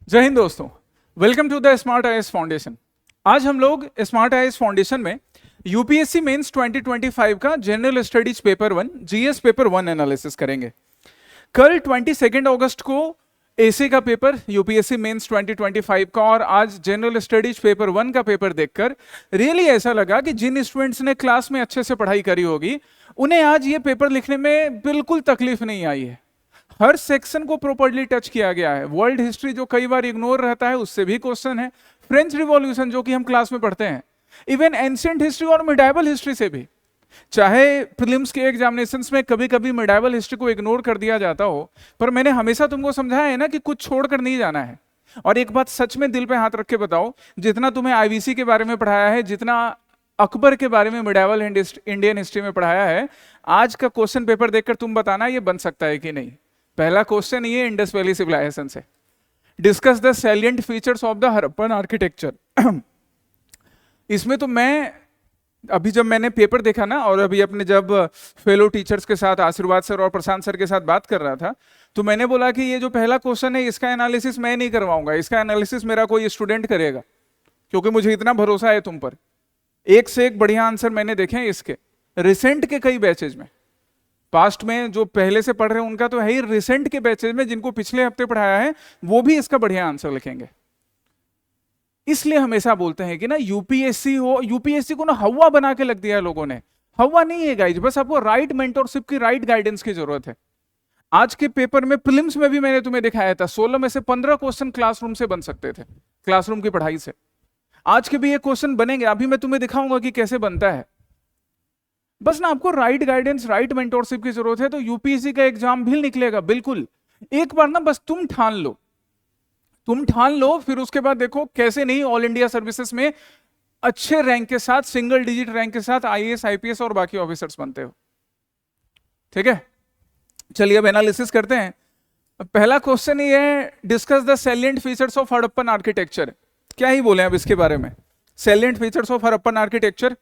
जय हिंद दोस्तों, welcome to the smart IAS foundation. आज हम लोग स्मार्ट आईएएस फाउंडेशन में यूपीएससी मेंस 2025 का general studies paper 1 GS paper 1 analysis करेंगे। कल 22 अगस्त को एसए का पेपर यूपीएससी मेंस 2025 का और आज जनरल स्टडीज पेपर 1 का पेपर देखकर रियली ऐसा लगा कि जिन स्टूडेंट्स ने क्लास में अच्छे से पढ़ाई करी होगी उन्हें आज ये पेपर लिखने में बिल्कुल तकलीफ नहीं आई है। हर सेक्शन को प्रॉपर्ली टच किया गया है। वर्ल्ड हिस्ट्री जो कई बार इग्नोर रहता है उससे भी क्वेश्चन है, फ्रेंच रिवॉल्यूशन जो कि हम क्लास में पढ़ते हैं, इवन एंशिएंट हिस्ट्री और मिडाइवल हिस्ट्री से भी। चाहे प्रीलिम्स के एग्जामिनेशंस में कभी कभी मिडाइवल हिस्ट्री को इग्नोर कर दिया जाता हो, पर मैंने हमेशा तुमको समझाया है ना कि कुछ छोड़कर नहीं जाना है। और एक बात सच में दिल पे हाथ रख के बताओ, जितना तुम्हें आईबीसी के बारे में पढ़ाया है, जितना अकबर के बारे में मिडाइवल इंडियन हिस्ट्री में पढ़ाया है, आज का क्वेश्चन पेपर देखकर तुम बताना ये बन सकता है कि नहीं। पहला क्वेश्चन ये इंडस वैली सिविलाइजेशन से, discuss the salient features of the Harappan architecture. इसमें तो मैं अभी जब मैंने पेपर देखा ना, और अभी अपने जब फेलो टीचर्स के साथ आशीर्वाद सर और प्रशांत सर के साथ बात कर रहा था, तो मैंने बोला कि ये जो पहला क्वेश्चन है इसका एनालिसिस मैं नहीं करवाऊंगा, इसका एनालिसिस मेरा कोई स्टूडेंट करेगा, क्योंकि मुझे इतना भरोसा है तुम पर। एक से एक बढ़िया आंसर मैंने देखे हैं इसके रिसेंट के कई बैचेज में। पास्ट में जो पहले से पढ़ रहे हैं उनका तो है ही, रिसेंट के बैचेज में जिनको पिछले हफ्ते पढ़ाया है वो भी इसका बढ़िया आंसर लिखेंगे। इसलिए हमेशा बोलते हैं कि ना यूपीएससी को ना हवा बना के लग दिया है लोगों ने। हवा नहीं है गाइज, बस आपको राइट मेंटोरशिप की, राइट गाइडेंस की जरूरत है। आज के पेपर में प्रीलिम्स में भी मैंने तुम्हें दिखाया था 16 में से 15 क्वेश्चन क्लासरूम से बन सकते थे, क्लासरूम की पढ़ाई से। आज के भी ये क्वेश्चन बनेंगे, अभी मैं तुम्हें दिखाऊंगा कि कैसे बनता है। बस ना आपको राइट गाइडेंस, राइट मेंटोरशिप की जरूरत है, तो यूपीएससी का एग्जाम भी निकलेगा बिल्कुल। एक बार ना बस तुम ठान लो, फिर उसके बाद देखो कैसे नहीं ऑल इंडिया सर्विसेज में अच्छे रैंक के साथ, सिंगल डिजिट रैंक के साथ आईएएस, आईपीएस और बाकी ऑफिसर्स बनते हो। ठीक है, चलिए अब एनालिसिस करते हैं। पहला क्वेश्चन ये है, discuss the salient features of Harappan architecture. क्या ही बोले अब इसके बारे में। Salient features of Harappan architecture,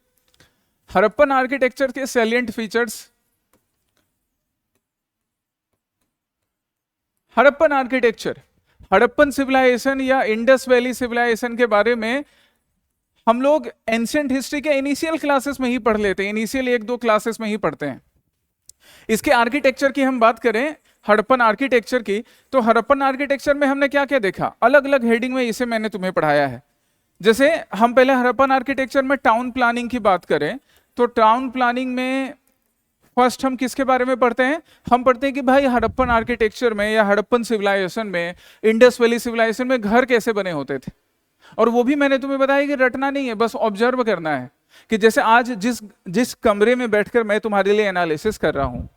Harappan architecture के salient features. Harappan architecture, Harappan civilisation या इंडस वैली सिविलाइजेशन के बारे में हम लोग एंशिएंट हिस्ट्री के इनिशियल क्लासेस में ही पढ़ लेते हैं, इनिशियल 1-2 क्लासेस में ही पढ़ते हैं। इसके आर्किटेक्चर की हम बात करें, हड़प्पन आर्किटेक्चर की, तो हड़प्पन आर्किटेक्चर में हमने क्या क्या देखा, अलग अलग हेडिंग में इसे मैंने तुम्हें पढ़ाया है। जैसे हम पहले हड़प्पन आर्किटेक्चर में टाउन प्लानिंग की बात करें, तो टाउन प्लानिंग में फर्स्ट हम किसके बारे में पढ़ते हैं, हम पढ़ते हैं कि भाई हड़प्पन आर्किटेक्चर में या हड़प्पन सिविलाइजेशन में, इंडस वैली सिविलाइजेशन में घर कैसे बने होते थे। और वो भी मैंने तुम्हें बताया कि रटना नहीं है, बस ऑब्जर्व करना है। कि जैसे आज जिस कमरे में बैठकर मैं तुम्हारे लिए एनालिसिस कर रहा हूं,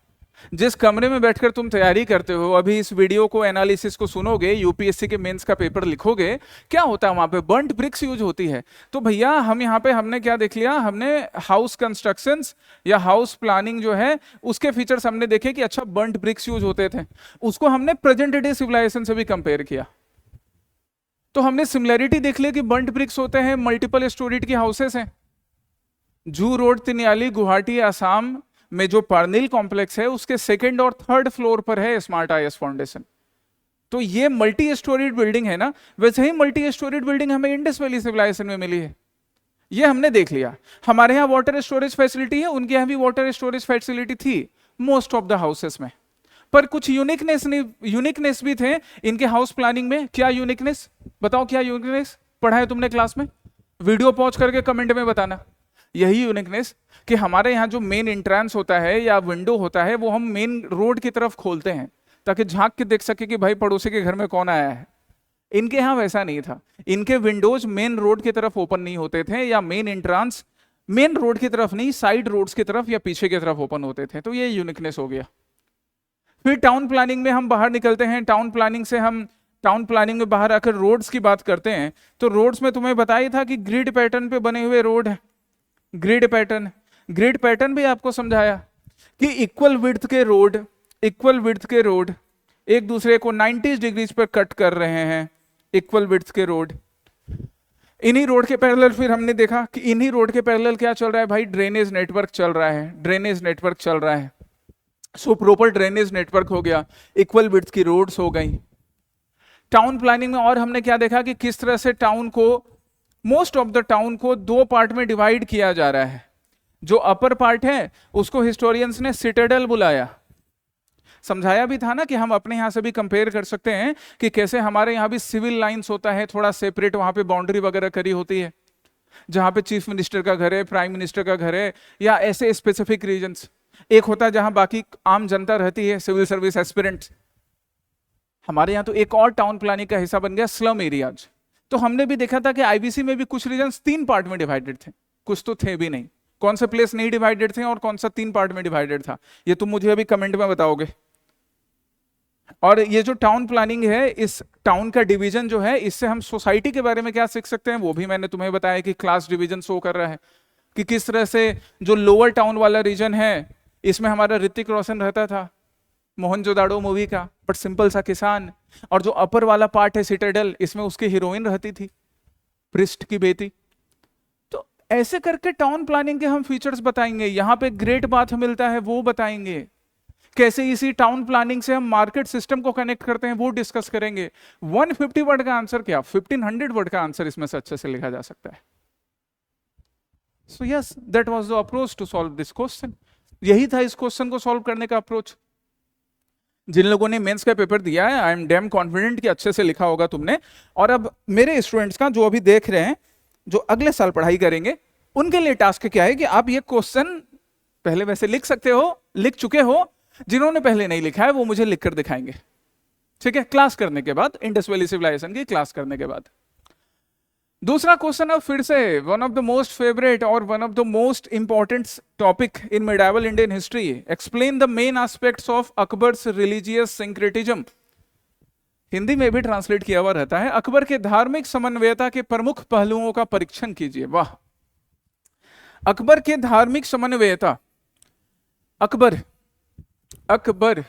जिस कमरे में बैठकर तुम तैयारी करते हो, अभी इस वीडियो को, एनालिसिस को सुनोगे, यूपीएससी के मेंस का पेपर लिखोगे, क्या होता है वहां पे, बर्न्ट ब्रिक्स यूज होती है। तो भैया हम यहाँ पे हमने क्या देख लिया, हमने हाउस कंस्ट्रक्शंस या हाउस प्लानिंग जो है उसके फीचर्स हमने देखे कि अच्छा बर्न्ट ब्रिक्स यूज होते थे। उसको हमने प्रेजेंट डे सिविलाइजेशन से भी कंपेयर किया, तो हमने सिमिलैरिटी देख लिया कि बर्न्ट ब्रिक्स होते हैं, मल्टीपल स्टोरीड की हाउसेस हैं। जू रोड, तिनियाली, गुवाहाटी, आसाम में जो पार्निल कॉम्प्लेक्स है उसके 2nd और 3rd फ्लोर पर है स्मार्ट आईएएस फाउंडेशन। तो ये मल्टी स्टोरीड बिल्डिंग है ना, वैसे ही मल्टी स्टोरीड बिल्डिंग हमें इंडस वैली सिविलाइजेशन में मिली है, ये हमने देख लिया। हमारे यहाँ वाटर स्टोरेज फैसिलिटी है, उनके यहाँ भी वाटर स्टोरेज फैसिलिटी थी मोस्ट ऑफ द हाउसेस में, पर कुछ यूनिकनेस भी थे इनके हाउस प्लानिंग में। क्या यूनिकनेस बताओ, क्या यूनिकनेस पढ़ा है तुमने क्लास में, वीडियो पॉज करके कमेंट में बताना। यही यूनिकनेस कि हमारे यहाँ जो मेन एंट्रेंस होता है या विंडो होता है वो हम मेन रोड की तरफ खोलते हैं ताकि झांक के देख सके कि भाई पड़ोसी के घर में कौन आया है। इनके यहाँ वैसा नहीं था, इनके विंडोज मेन रोड की तरफ ओपन नहीं होते थे, या मेन एंट्रेंस मेन रोड की तरफ नहीं, साइड रोड्स की तरफ या पीछे की तरफ ओपन होते थे। तो ये यूनिकनेस हो गया। फिर टाउन प्लानिंग में हम बाहर निकलते हैं, टाउन प्लानिंग में बाहर आकर रोड्स की बात करते हैं। तो रोड्स में तुम्हें बताया था कि ग्रिड पैटर्न पे बने हुए रोड है, ग्रिड पैटर्न भी आपको समझाया कि इक्वल विड्थ के रोड एक दूसरे को 90 डिग्रीज पर कट कर रहे हैं, इक्वल विड्थ के रोड। इन्हीं रोड के पैरेलल फिर हमने देखा कि इन्हीं रोड के पैरेलल क्या चल रहा है भाई, ड्रेनेज नेटवर्क चल रहा है। सो प्रॉपर ड्रेनेज नेटवर्क हो गया, इक्वल विड्थ की रोड्स हो गई। टाउन प्लानिंग में और हमने क्या देखा कि किस तरह से टाउन को, मोस्ट ऑफ द टाउन को दो पार्ट में डिवाइड किया जा रहा है। जो अपर पार्ट है उसको हिस्टोरियंस ने सिटाडेल बुलाया। समझाया भी था ना कि हम अपने यहां से भी कंपेयर कर सकते हैं कि कैसे हमारे यहां भी सिविल लाइंस होता है, थोड़ा सेपरेट, वहां पे बाउंड्री वगैरह करी होती है, जहां पे चीफ मिनिस्टर का घर है, प्राइम मिनिस्टर का घर है, या ऐसे स्पेसिफिक रीजन्स। एक होता है जहां बाकी आम जनता रहती है, सिविल सर्विस एस्पिरेंट्स। हमारे यहाँ तो एक और टाउन प्लानिंग का हिस्सा बन गया स्लम एरियाज। तो हमने भी देखा था कि आईबीसी में भी कुछ रीजन्स 3 पार्ट में डिवाइडेड थे, कुछ तो थे भी नहीं। कौन से प्लेस नहीं डिवाइडेड थे और कौन सा 3 पार्ट में डिवाइडेड था, ये तुम मुझे अभी कमेंट में बताओगे। और ये जो टाउन प्लानिंग है, इस टाउन का डिवीजन जो है, इससे हम सोसाइटी के बारे में क्या सीख सकते हैं, वो भी मैंने तुम्हें बताया कि क्लास डिवीजन शो कर रहा है कि किस तरह से जो लोअर टाउन वाला रीजन है, इसमें हमारा ऋतिक रोशन रहता था मोहनजोदाड़ो मूवी का, बट सिंपल सा किसान। और जो अपर वाला पार्ट है सिटाडेल, इसमें उसकी हीरोइन रहती थी, प्रिस्ट की बेटी। तो ऐसे करके टाउन प्लानिंग के हम फीचर्स बताएंगे। यहाँ पे ग्रेट बात मिलता है वो बताएंगे, कैसे इसी टाउन प्लानिंग से हम मार्केट सिस्टम को कनेक्ट करते हैं वो डिस्कस करेंगे। 150 वर्ड का आंसर क्या, 1500 वर्ड का आंसर इसमें से अच्छे से लिखा जा सकता है। So yes, that was the approach to solve this question. यही था इस क्वेश्चन को सॉल्व करने का अप्रोच। जिन लोगों ने मेंस का पेपर दिया है, आई एम डैम कॉन्फिडेंट कि अच्छे से लिखा होगा तुमने। और अब मेरे स्टूडेंट्स का जो अभी देख रहे हैं, जो अगले साल पढ़ाई करेंगे, उनके लिए टास्क क्या है कि आप ये क्वेश्चन पहले वैसे लिख सकते हो, लिख चुके हो। जिन्होंने पहले नहीं लिखा है वो मुझे लिखकर दिखाएंगे, ठीक है, क्लास करने के बाद, इंडस वैली सिविलाइजेशन की क्लास करने के बाद। दूसरा क्वेश्चन अब फिर से one of the most favourite और one of the most important topic in medieval Indian history. Explain the main aspects of Akbar's religious syncretism. Hindi में भी ट्रांसलेट किया हुआ रहता है, अकबर के धार्मिक समन्वयता के प्रमुख पहलुओं का परीक्षण कीजिए। वाह, अकबर के धार्मिक समन्वयता। अकबर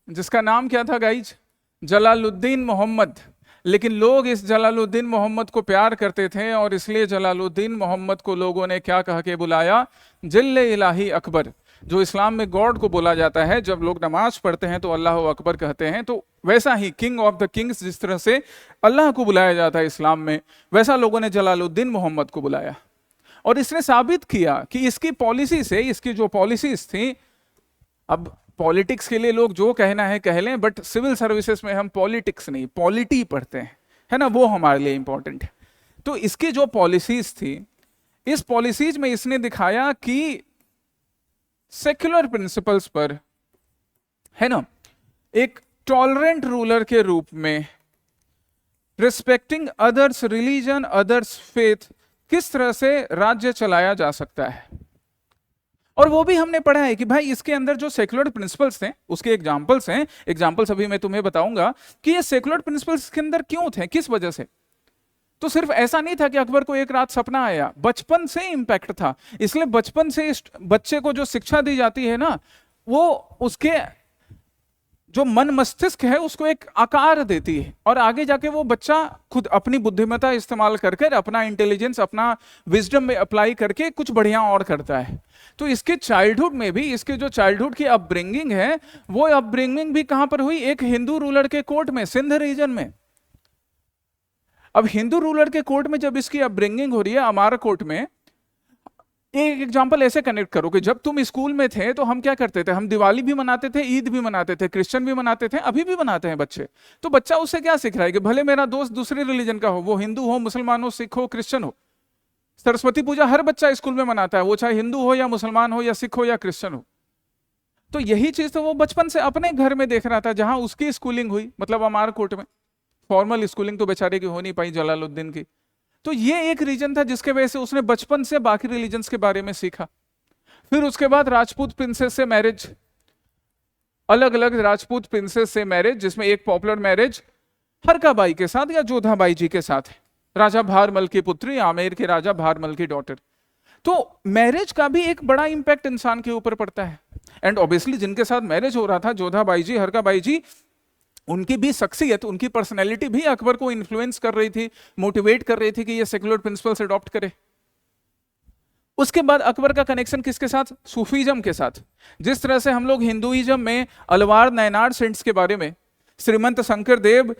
जिसका नाम क्या था गाइज, जलालुद्दीन मोहम्मद। लेकिन लोग इस जलालुद्दीन मोहम्मद को प्यार करते थे और इसलिए जलालुद्दीन मोहम्मद को लोगों ने क्या कह के बुलाया, जिल्ले इलाही अकबर। जो इस्लाम में गॉड को बोला जाता है, जब लोग नमाज पढ़ते हैं तो अल्लाह अकबर कहते हैं, तो वैसा ही किंग ऑफ द किंग्स जिस तरह से अल्लाह को बुलाया जाता है इस्लाम में, वैसा लोगों ने जलालुद्दीन मोहम्मद को बुलाया। और इसने साबित किया कि इसकी पॉलिसी से, इसकी जो पॉलिसीज थी, अब पॉलिटिक्स के लिए लोग जो कहना है कह लें, बट सिविल सर्विसेज में हम पॉलिटिक्स नहीं, पॉलिटी पढ़ते हैं, है ना, वो हमारे लिए इंपॉर्टेंट है। तो इसकी जो पॉलिसीज थी, इस पॉलिसीज में इसने दिखाया कि सेक्युलर प्रिंसिपल्स पर, है ना, एक टॉलरेंट रूलर के रूप में, respecting others religion, others faith, किस तरह से राज्य चलाया जा सकता है। और वो भी हमने पढ़ा है कि भाई इसके अंदर जो सेक्युलर प्रिंसिपल्स थे उसके एग्जांपल्स हैं। एग्जांपल्स अभी मैं तुम्हें बताऊंगा कि ये सेक्युलर प्रिंसिपल्स के अंदर क्यों थे, किस वजह से। तो सिर्फ ऐसा नहीं था कि अकबर को एक रात सपना आया, बचपन से इंपैक्ट था। इसलिए बचपन से इस बच्चे को जो शिक्षा दी जाती है ना, वो उसके जो मन मस्तिष्क है उसको एक आकार देती है, और आगे जाके वो बच्चा खुद अपनी बुद्धिमत्ता इस्तेमाल करके, अपना इंटेलिजेंस, अपना विजडम में अप्लाई करके कुछ बढ़िया और करता है। तो इसके चाइल्डहुड में भी, इसके जो चाइल्डहुड की अपब्रिंगिंग है, वो अपब्रिंगिंग भी कहां पर हुई, एक हिंदू रूलर के कोर्ट में, सिंध रीजन में। अब हिंदू रूलर के कोर्ट में जब इसकी अपब्रिंगिंग हो रही है, अमारा कोर्ट में, एक एग्जांपल ऐसे कनेक्ट करो कि जब तुम स्कूल में थे तो हम क्या करते थे, हम दिवाली भी मनाते थे, ईद भी मनाते थे, क्रिश्चियन भी मनाते थे, अभी भी मनाते हैं बच्चे। तो बच्चा उससे क्या सीख रहा है कि भले मेरा दोस्त दूसरे रिलीजन का हो, वो हिंदू हो, मुसलमान हो, सिख हो, क्रिश्चियन हो। सरस्वती पूजा हर बच्चा स्कूल में मनाता है, वो चाहे हिंदू हो या मुसलमान हो या सिख हो या क्रिश्चियन हो। तो यही चीज तो वो बचपन से अपने घर में देख रहा था, जहां उसकी स्कूलिंग हुई, मतलब अमार कोर्ट में। फॉर्मल स्कूलिंग तो बेचारे की हो नहीं पाई जलालुद्दीन की। तो ये एक रीजन था जिसके वजह से उसने बचपन से बाकी रिलीजन्स के बारे में सीखा। फिर उसके बाद राजपूत प्रिंसेस से मैरिज, अलग अलग राजपूत प्रिंसेस से मैरिज, जिसमें एक पॉपुलर मैरिज हरकाबाई के साथ या जोधाबाई जी के साथ है, राजा भारमल की पुत्री, आमेर के राजा भारमल की डॉटर। तो मैरिज का भी एक बड़ा इंपैक्ट इंसान के ऊपर पड़ता है। एंड ऑब्वियसली जिनके साथ मैरिज हो रहा था, जोधाबाई जी, हरकाबाई जी, उनकी भी शख्सियत, उनकी पर्सनैलिटी भी अकबर को इन्फ्लुएंस कर रही थी, मोटिवेट कर रही थी कि ये सेक्युलर प्रिंसिपल्स अडॉप्ट करे। उसके बाद अकबर का कनेक्शन किसके साथ, सूफीज्म के साथ। जिस तरह से हम लोग हिंदुइज्म में अलवार नयनार सेंट्स के बारे में, श्रीमंत शंकर देव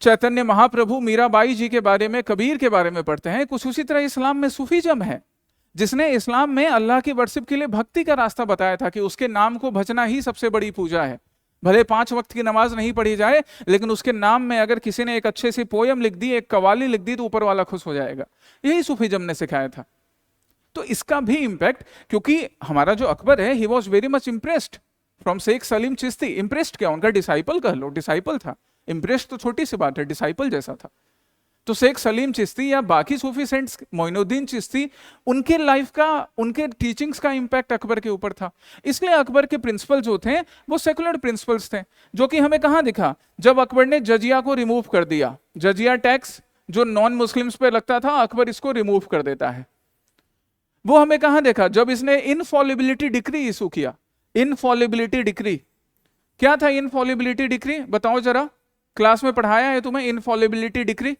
चैतन्य महाप्रभु, मीराबाई जी के बारे में, कबीर के बारे में पढ़ते हैं। कुछ उसी तरह इस्लाम में सूफीज्म है, जिसने इस्लाम में अल्लाह की वर्शिप के लिए भक्ति का रास्ता बताया था कि उसके नाम को भजना ही सबसे बड़ी पूजा है। भले 5 वक्त की नमाज नहीं पढ़ी जाए, लेकिन उसके नाम में अगर किसी ने एक अच्छे सी पोयम लिख दी, एक कवाली लिख दी, तो ऊपर वाला खुश हो जाएगा। यही सूफीज्म ने सिखाया था। तो इसका भी इंपैक्ट, क्योंकि हमारा जो अकबर है, he was very much impressed from Sheikh Salim Chishti. Impressed क्या, उनका डिसाइपल कह लो, डिसाइपल था। इम्प्रेस्ड तो छोटी सी बात है, डिसाइपल जैसा था। तो शेख सलीम चिश्ती या बाकी सूफी सेंट्स, मोइनुद्दीन चिश्ती, उनके लाइफ का, उनके टीचिंग्स का इंपैक्ट अकबर के ऊपर था। इसलिए अकबर के प्रिंसिपल जो थे वो सेकुलर प्रिंसिपल्स थे, जो कि हमें कहां दिखा, जब अकबर ने जजिया को रिमूव कर दिया। जजिया टैक्स जो नॉन मुस्लिम्स पे लगता था, अकबर इसको रिमूव कर देता है। वो हमें कहां देखा, जब इसने इनफॉलिबिलिटी डिक्री इशू किया। इनफॉलिबिलिटी डिक्री क्या था? इनफॉलिबिलिटी डिक्री बताओ जरा, क्लास में पढ़ाया है तुम्हें इनफॉलिबिलिटी डिक्री?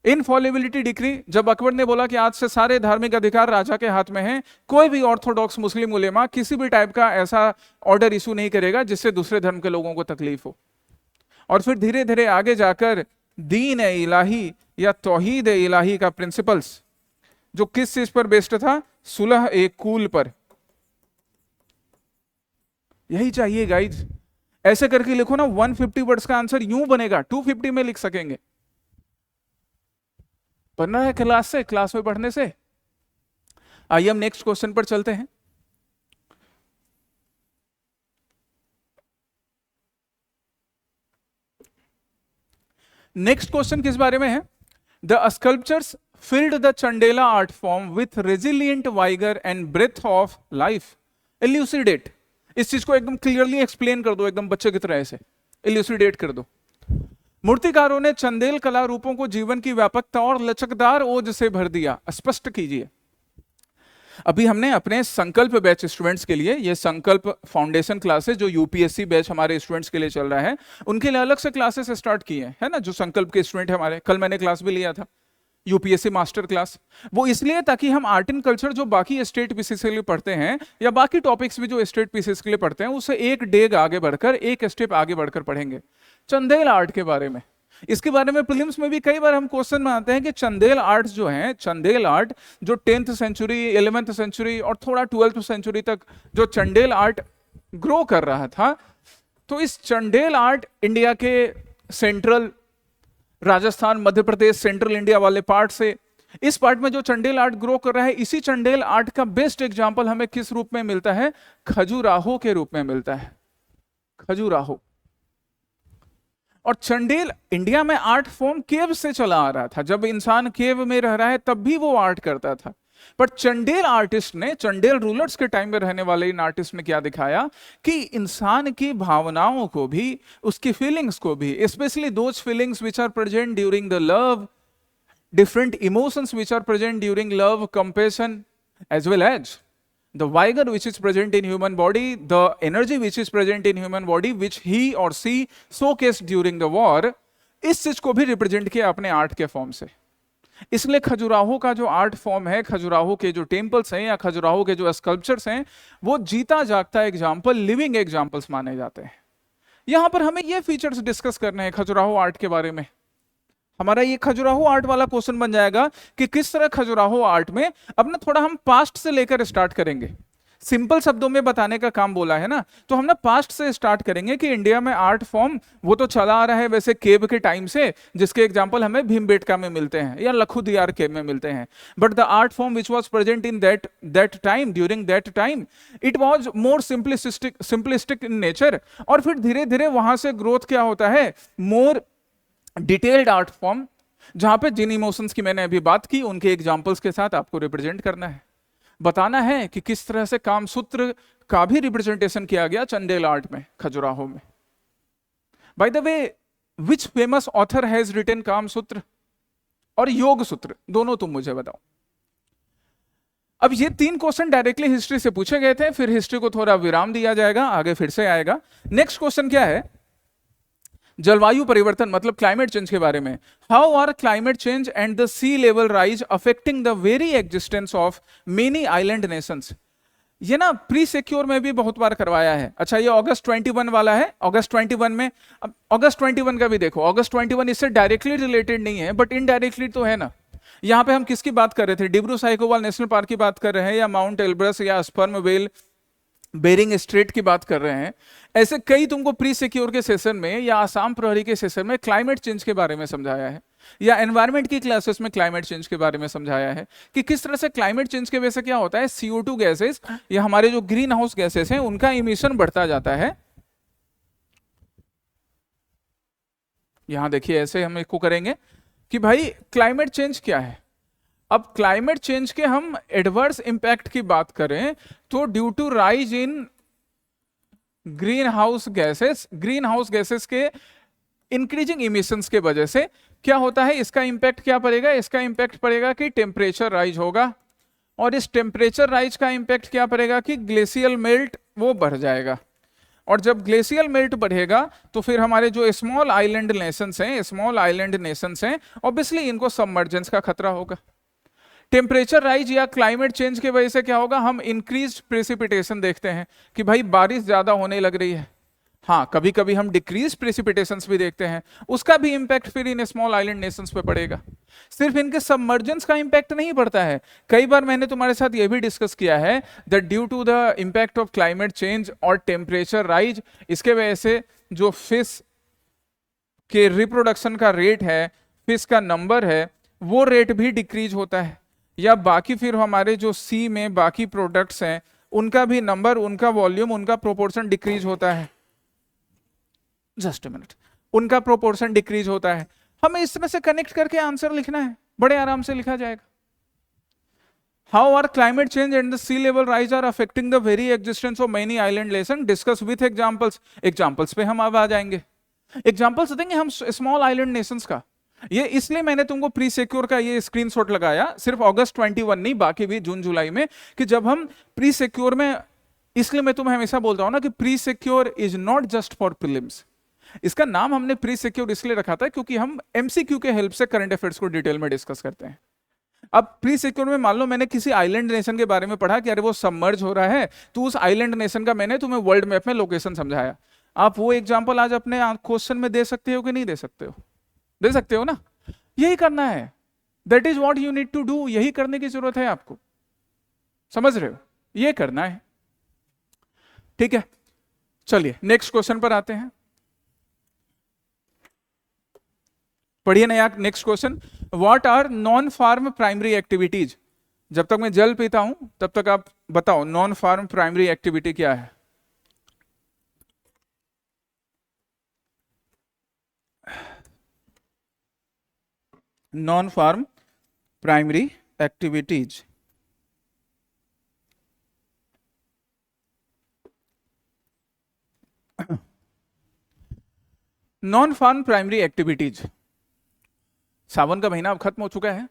इनफॉलिबिलिटी डिक्री, जब अकबर ने बोला कि आज से सारे धार्मिक अधिकार राजा के हाथ में हैं, कोई भी ऑर्थोडॉक्स मुस्लिम उलेमा किसी भी टाइप का ऐसा ऑर्डर इशू नहीं करेगा जिससे दूसरे धर्म के लोगों को तकलीफ हो। और फिर धीरे धीरे आगे जाकर दीन ए इलाही या तौहीद ए इलाही का प्रिंसिपल्स, जो किस चीज पर बेस्ड था? सुलह ए कूल पर। यही चाहिए गाइज। ऐसे करके लिखो ना, 150 वर्ड्स का आंसर यूं बनेगा, 250 में लिख सकेंगे। पढ़ना है क्लास से, क्लास में पढ़ने से। आइए हम नेक्स्ट क्वेश्चन पर चलते हैं। नेक्स्ट क्वेश्चन किस बारे में है? The sculptures filled the Chandela art form with resilient vigor and breath of life. Elucidate. इस चीज को एकदम क्लियरली एक्सप्लेन कर दो, एकदम बच्चे की तरह ऐसे इल्यूसिडेट कर दो। मूर्तिकारों ने चंदेल कला रूपों को जीवन की व्यापकता और लचकदार ओज से भर दिया। स्पष्ट कीजिए। अभी हमने अपने संकल्प बैच स्टूडेंट्स के लिए, ये संकल्प फाउंडेशन क्लासेस जो यूपीएससी बैच हमारे स्टूडेंट्स के लिए चल रहा है, उनके लिए अलग से क्लासेस स्टार्ट किए हैं, है ना। जो संकल्प के स्टूडेंट है हमारे, कल मैंने क्लास भी लिया था यूपीएससी मास्टर क्लास। वो इसलिए ताकि हम आर्ट एंड कल्चर जो बाकी स्टेट पीसीस के लिए पढ़ते हैं, या बाकी टॉपिक्स भी जो स्टेट पीसीस के लिए पढ़ते हैं, उससे एक डेग आगे बढ़कर, एक स्टेप आगे बढ़कर पढ़ेंगे चंदेल आर्ट के बारे में। इसके बारे में प्रीलिम्स में भी कई बार हम क्वेश्चन में आते हैं कि चंदेल आर्ट जो है, चंदेल आर्ट जो 10th सेंचुरी, 11th सेंचुरी और थोड़ा 12th सेंचुरी तक जो चंदेल आर्ट ग्रो कर रहा था, तो इस चंदेल आर्ट इंडिया के central Rajasthan, Madhya Pradesh, central India वाले पार्ट से, इस पार्ट में जो चंदेल आर्ट ग्रो कर रहा है, इसी चंदेल आर्ट का बेस्ट एग्जांपल हमें किस रूप में मिलता है? खजुराहो के रूप में मिलता है। खजुराहो। और चंदेल इंडिया में आर्ट फॉर्म केव से चला आ रहा था। जब इंसान केव में रह रहा है तब भी वो आर्ट करता था। पर चंदेल आर्टिस्ट ने, चंदेल रूलर्स के टाइम में रहने वाले इन आर्टिस्ट ने क्या दिखाया कि इंसान की भावनाओं को भी, उसकी फीलिंग्स को भी, specially those feelings which are present during the love, different emotions which are present during love, compassion, as well as the vigor which is present in human body, the energy which is present in human body, which he or she showcased during the war, इस चीज को भी represent किया अपने art के form से। इसलिए खजुराहो का जो आर्ट फॉर्म है, खजुराहो के जो टेम्पल्स हैं या खजुराहो के जो स्कल्पचर्स हैं, वो जीता जागता एग्जाम्पल, लिविंग एग्जाम्पल्स माने जाते हैं। यहां पर हमें ये फीचर्स डिस्कस करने हैं खजुराहो आर्ट के बारे में। हमारा ये खजुराहो आर्ट वाला क्वेश्चन बन जाएगा कि किस तरह खजुराहो आर्ट में, अब ना थोड़ा हम पास्ट से लेकर स्टार्ट करेंगे। सिंपल शब्दों में बताने का काम बोला है ना, तो हम ना पास्ट से स्टार्ट करेंगे कि इंडिया में आर्ट फॉर्म वो तो चला आ रहा है वैसे केव के टाइम से, जिसके एग्जांपल हमें भीमबेटका में मिलते हैं या लखुदियार केव में मिलते हैं। But the art form which was present in that time, during that time, it was more simplistic in nature. और फिर धीरे धीरे वहां से ग्रोथ क्या होता है, मोर डिटेल्ड आर्ट फॉर्म, जहां पे जिन इमोशंस की मैंने अभी बात की उनके एग्जांपल्स के साथ आपको रिप्रेजेंट करना है, बताना है कि किस तरह से कामसूत्र का भी रिप्रेजेंटेशन किया गया चंदेल आर्ट में, खजुराहो में। By the way, which famous author has written Kamasutra और योग सूत्र, दोनों तुम मुझे बताओ। अब ये 3 क्वेश्चन डायरेक्टली हिस्ट्री से पूछे गए थे, फिर हिस्ट्री को थोड़ा विराम दिया जाएगा, आगे फिर से आएगा। नेक्स्ट क्वेश्चन क्या है? जलवायु परिवर्तन मतलब क्लाइमेट चेंज के बारे में। How are climate change and the sea level rise affecting the very existence of many island nations. ये ना प्री सिक्योर में भी बहुत बार करवाया है। अच्छा ये अगस्त 21 वाला है, अगस्त 21 में, अब अगस्त 21 का भी देखो, अगस्त 21 इससे डायरेक्टली रिलेटेड नहीं है बट इनडायरेक्टली तो है ना। यहाँ पे हम किसकी बात कर रहे थे, डिब्रू साइकोवाल नेशनल पार्क की बात कर रहे हैं, या माउंट एल्ब्रस, या स्पर्म वेल बेरिंग स्ट्रेट की बात कर रहे हैं। ऐसे कई तुमको प्री सिक्योर के सेशन में या आसाम प्रहरी के सेशन में क्लाइमेट चेंज के बारे में समझाया है, या एनवायरमेंट की क्लासेस में क्लाइमेट चेंज के बारे में समझाया है कि किस तरह से क्लाइमेट चेंज की वजह से क्या होता है, CO2 गैसेस या हमारे जो ग्रीन हाउस गैसेस हैं उनका इमिशन बढ़ता जाता है। यहां देखिए ऐसे हम इसको करेंगे कि भाई क्लाइमेट चेंज क्या है। अब क्लाइमेट चेंज के हम एडवर्स इंपैक्ट की बात करें तो due to rise in greenhouse gases के इंक्रीजिंग इमिशंस के वजह से क्या होता है, इसका इंपैक्ट क्या पड़ेगा, इसका इंपैक्ट पड़ेगा कि टेम्परेचर राइज होगा, और इस टेम्परेचर राइज का इंपैक्ट क्या पड़ेगा कि ग्लेशियल मेल्ट वो बढ़ जाएगा। और जब ग्लेशियल मेल्ट बढ़ेगा तो फिर हमारे जो स्मॉल आइलैंड नेशंस हैं ऑब्वियसली इनको सबमर्जेंस का खतरा होगा। टेम्परेचर राइज या क्लाइमेट चेंज की वजह से क्या होगा, हम इंक्रीज्ड प्रेसिपिटेशन देखते हैं कि भाई बारिश ज्यादा होने लग रही है। हाँ कभी कभी हम डिक्रीज प्रेसिपिटेशंस भी देखते हैं, उसका भी इंपैक्ट फिर इन स्मॉल आइलैंड नेशंस पे पड़ेगा। सिर्फ इनके सबमर्जेंस का इंपैक्ट नहीं पड़ता है, कई बार मैंने तुम्हारे साथ ये भी डिस्कस किया है that due to the impact of climate change और टेम्परेचर राइज, इसके वजह से जो फिश के रिप्रोडक्शन का रेट है, फिश का नंबर है, वो रेट भी डिक्रीज होता है, या बाकी फिर हमारे जो सी में बाकी प्रोडक्ट्स हैं उनका भी नंबर, उनका वॉल्यूम, उनका प्रोपोर्शन डिक्रीज होता है। जस्ट अ मिनट, उनका प्रोपोर्शन डिक्रीज होता है। हमें इस तरह से कनेक्ट करके आंसर लिखना है, बड़े आराम से लिखा जाएगा। How are climate change and the sea level rise are affecting the very existence of many island nation, discuss with examples. Examples पे हम अब आ जाएंगे, एग्जांपल्स देंगे हम स्मॉल आइलैंड नेशंस का। ये इसलिए मैंने तुमको प्री सिक्योर का ये स्क्रीनशॉट लगाया, सिर्फ अगस्त 21 नहीं बाकी भी जून जुलाई में, कि जब हम प्री सिक्योर में, इसलिए मैं तुम्हें हमेशा बोलता हूं ना कि pre secure is not just for prelims. इसका नाम हमने प्री सिक्योर इसलिए रखा था क्योंकि हम MCQ के हेल्प से करंट अफेयर्स को डिटेल में डिस्कस करते हैं। अब प्री सिक्योर में मान लो मैंने किसी आइलैंड नेशन के बारे में पढ़ा कि अरे वो सबमर्ज हो रहा है, तो उस आइलैंड नेशन का मैंने तुम्हें वर्ल्ड मैप में लोकेशन समझाया। आप वो एग्जाम्पल आज अपने क्वेश्चन में दे सकते हो कि नहीं दे सकते हो? दे सकते हो ना। यही करना है, that is what you need to do, यही करने की जरूरत है आपको, समझ रहे हो, ये करना है। ठीक है, चलिए नेक्स्ट क्वेश्चन पर आते हैं। पढ़िए नया next question, what are non farm primary activities. जब तक मैं जल पीता हूं तब तक आप बताओ नॉन फार्म प्राइमरी एक्टिविटी क्या है। Non farm primary activities, non farm primary activities. सावन का महीना अब खत्म हो चुका है,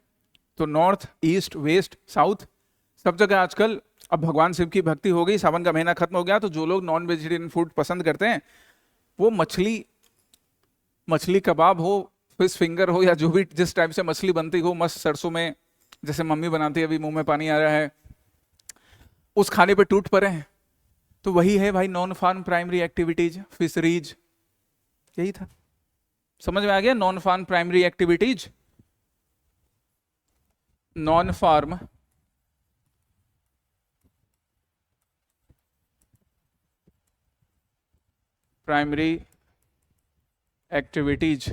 तो नॉर्थ ईस्ट वेस्ट साउथ सब जगह आजकल अब भगवान शिव की भक्ति हो गई। सावन का महीना खत्म हो गया तो जो लोग नॉन वेजिटेरियन फूड पसंद करते हैं वो मछली कबाब हो, फिश फिंगर हो, या जो भी जिस टाइप से मछली बनती हो मस्त सरसों में जैसे मम्मी बनाती है, अभी मुंह में पानी आ रहा है, उस खाने पे टूट पड़े हैं। तो वही है भाई non farm primary activities, fisheries, यही था। समझ में आ गया? Non farm primary activities, non farm primary activities.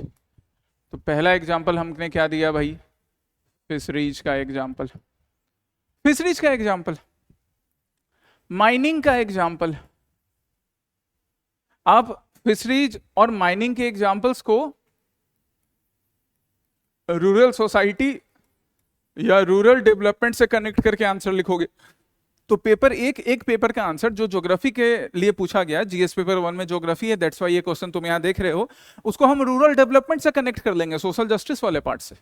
तो पहला एग्जाम्पल हमने क्या दिया भाई, फिशरीज का एग्जाम्पल, फिशरीज का एग्जाम्पल, माइनिंग का एग्जाम्पल। आप फिशरीज और माइनिंग के एग्जाम्पल्स को रूरल सोसाइटी या रूरल डेवलपमेंट से कनेक्ट करके आंसर लिखोगे तो पेपर एक पेपर का आंसर जो ज्योग्राफी के लिए पूछा गया, जीएस पेपर 1 में ज्योग्राफी है, दैट्स व्हाई ये क्वेश्चन तुम यहां देख रहे हो, उसको हम रूरल डेवलपमेंट से कनेक्ट कर लेंगे, सोशल जस्टिस वाले पार्ट से।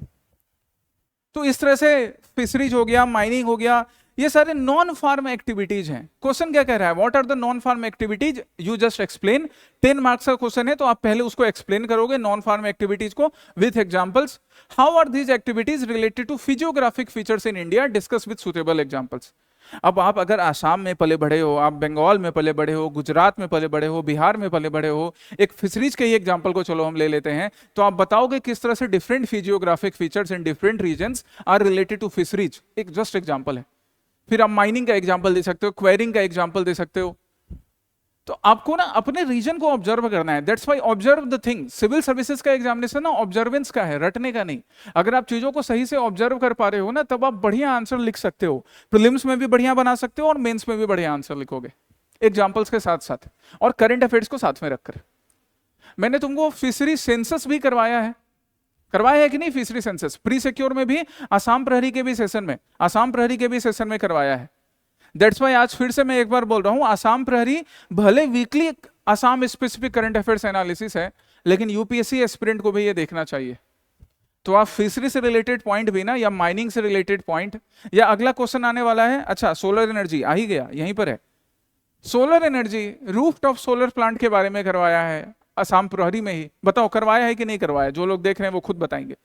तो इस तरह से फिशरीज हो गया, माइनिंग हो गया, ये सारे नॉन फार्म एक्टिविटीज हैं। क्वेश्चन क्या कह रहा है, what are the non farm activities, you just explain. 10 marks का क्वेश्चन है तो आप पहले उसको एक्सप्लेन करोगे नॉन फार्म एक्टिविटीज को with examples. How are these activities related to physiographic features in India, discuss with suitable examples. अब आप अगर आसाम में पले बढ़े हो, आप बंगाल में पले बढ़े हो, गुजरात में पले बढ़े हो, बिहार में पले बढ़े हो, एक फिशरीज के ही एग्जांपल को चलो हम ले लेते हैं, तो आप बताओगे किस तरह से different physiographic features in different regions are related to fisheries. एक जस्ट एग्जांपल है। फिर आप माइनिंग का एग्जांपल दे सकते हो, क्वेरिंग का एग्जांपल दे सकते हो। तो आपको ना अपने रीजन को ऑब्जर्व करना है, that's why observe the thing. Civil services का एग्जामिनेशन ना ऑब्जर्वेंस का है, रटने का नहीं। अगर आप चीजों को सही से ऑब्जर्व कर पा रहे हो ना, तब आप बढ़िया आंसर लिख सकते हो, प्रीलिम्स में भी बढ़िया बना सकते हो और मेंस में भी बढ़िया आंसर लिखोगे, एग्जाम्पल्स के साथ साथ और करंट अफेयर्स को साथ में रखकर। मैंने तुमको फिशरी सेंसस भी करवाया है कि नहीं? फिशरी सेंसस प्री सिक्योर में भी, आसाम प्रहरी के भी सेशन में करवाया है। दैट्स वाई आज फिर से मैं एक बार बोल रहा हूं, आसाम प्रहरी भले weekly Assam specific current affairs analysis है, लेकिन यूपीएससी एस्पिरेंट को भी ये देखना चाहिए। तो आप फिशरी से रिलेटेड पॉइंट भी ना, या माइनिंग से रिलेटेड पॉइंट, या अगला क्वेश्चन आने वाला है, अच्छा सोलर एनर्जी आ ही गया, यहीं पर है। Solar energy, rooftop solar plant के बारे में करवाया है आसाम प्रहरी में ही। बताओ करवाया है कि नहीं करवाया? जो लोग देख रहे हैं वो खुद बताएंगे।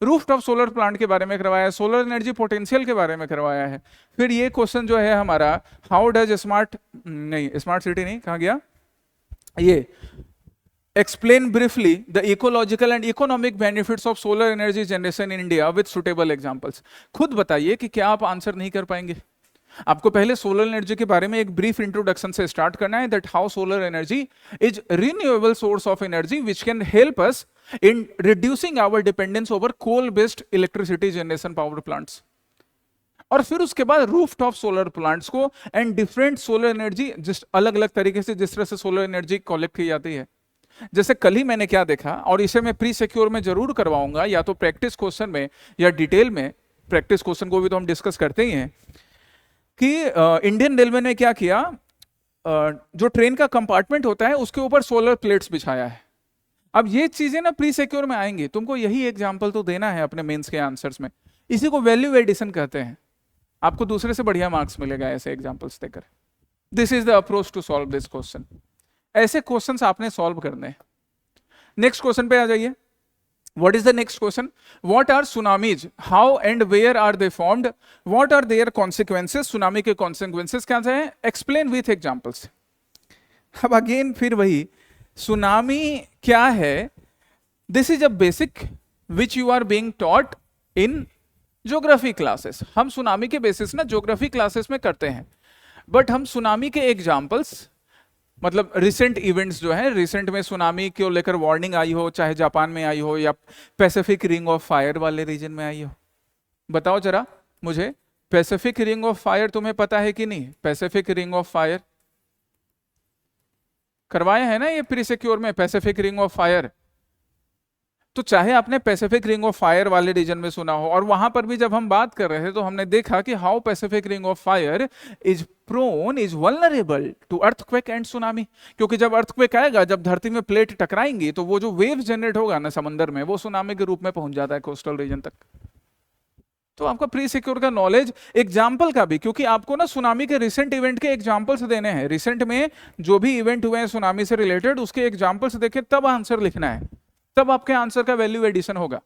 रूफटॉप सोलर प्लांट के बारे में करवाया है, सोलर एनर्जी पोटेंशियल के बारे में करवाया है। फिर ये क्वेश्चन जो है हमारा, हाउ डज स्मार्ट सिटी नहीं, कहाँ गया ये, explain briefly the ecological and economic benefits of solar energy generation in India with suitable examples. खुद बताइए कि क्या आप आंसर नहीं कर पाएंगे? आपको पहले सोलर एनर्जी के बारे में एक ब्रीफ इंट्रोडक्शन से स्टार्ट करना है, that how solar energy is renewable source of energy which can help us in reducing our dependence over coal based electricity generation power plants। और फिर उसके बाद रूफटॉप सोलर प्लांट्स को एंड डिफरेंट सोलर एनर्जी, जिस अलग अलग तरीके से जिस तरह से सोलर एनर्जी कलेक्ट की जाती है। जैसे कल ही मैंने क्या देखा, और इसे मैं प्री सिक्योर में जरूर करवाऊंगा, या तो प्रैक्टिस क्वेश्चन में या डिटेल में। प्रैक्टिस क्वेश्चन को भी तो हम डिस्कस करते ही हैं कि इंडियन रेलवे ने क्या किया, जो ट्रेन का कंपार्टमेंट होता है उसके ऊपर सोलर प्लेट्स बिछाया है। अब ये चीजें ना प्री सिक्योर में आएंगी, तुमको यही एग्जांपल तो देना है अपने मेंस के आंसर्स में। इसी को वैल्यू एडिशन कहते हैं। आपको दूसरे से बढ़िया मार्क्स मिलेगा ऐसे एग्जांपल्स देकर। This is the approach to solve this question. ऐसे क्वेश्चंस आपने सॉल्व करने हैं। नेक्स्ट क्वेश्चन पे आ जाइए। What is the next question? What are tsunamis, how and where are they formed, what are their consequences. Tsunami के consequences क्या है? Explain with examples. अब अगेन फिर वही, सुनामी क्या है? This is a basic which you are being taught in geography classes. हम tsunami के बेसिस ना ज्योग्राफी क्लासेस में करते हैं, बट हम सुनामी के एग्जांपल्स, मतलब रिसेंट इवेंट्स जो है, रिसेंट में सुनामी को लेकर वार्निंग आई हो, चाहे जापान में आई हो या पैसिफिक रिंग ऑफ फायर वाले रीजन में आई हो। बताओ जरा मुझे, पैसिफिक रिंग ऑफ फायर तुम्हें पता है कि नहीं? पैसिफिक रिंग ऑफ फायर करवाया है ना ये प्री सिक्योर में, पैसिफिक रिंग ऑफ फायर। तो चाहे आपने पैसिफिक रिंग ऑफ फायर वाले रीजन में सुना हो, और वहां पर भी जब हम बात कर रहे थे तो हमने देखा कि how Pacific ring of fire is prone, is vulnerable to earthquake and tsunami. क्योंकि जब अर्थक्वेक आएगा, जब धरती में प्लेट टकराएंगी, तो वो जो वेव जनरेट होगा ना समंदर में, वो सुनामी के रूप में पहुंच जाता है कोस्टल रीजन तक। तो आपका प्री सिक्योर का नॉलेज, एग्जाम्पल का भी, क्योंकि आपको ना सुनामी के रिसेंट इवेंट के एग्जाम्पल्स देने हैं। रिसेंट में जो भी इवेंट हुए हैं सुनामी से रिलेटेड, उसके एग्जाम्पल्स देखे तब आंसर लिखना है, तब आपके आंसर का वैल्यू एडिशन होगा।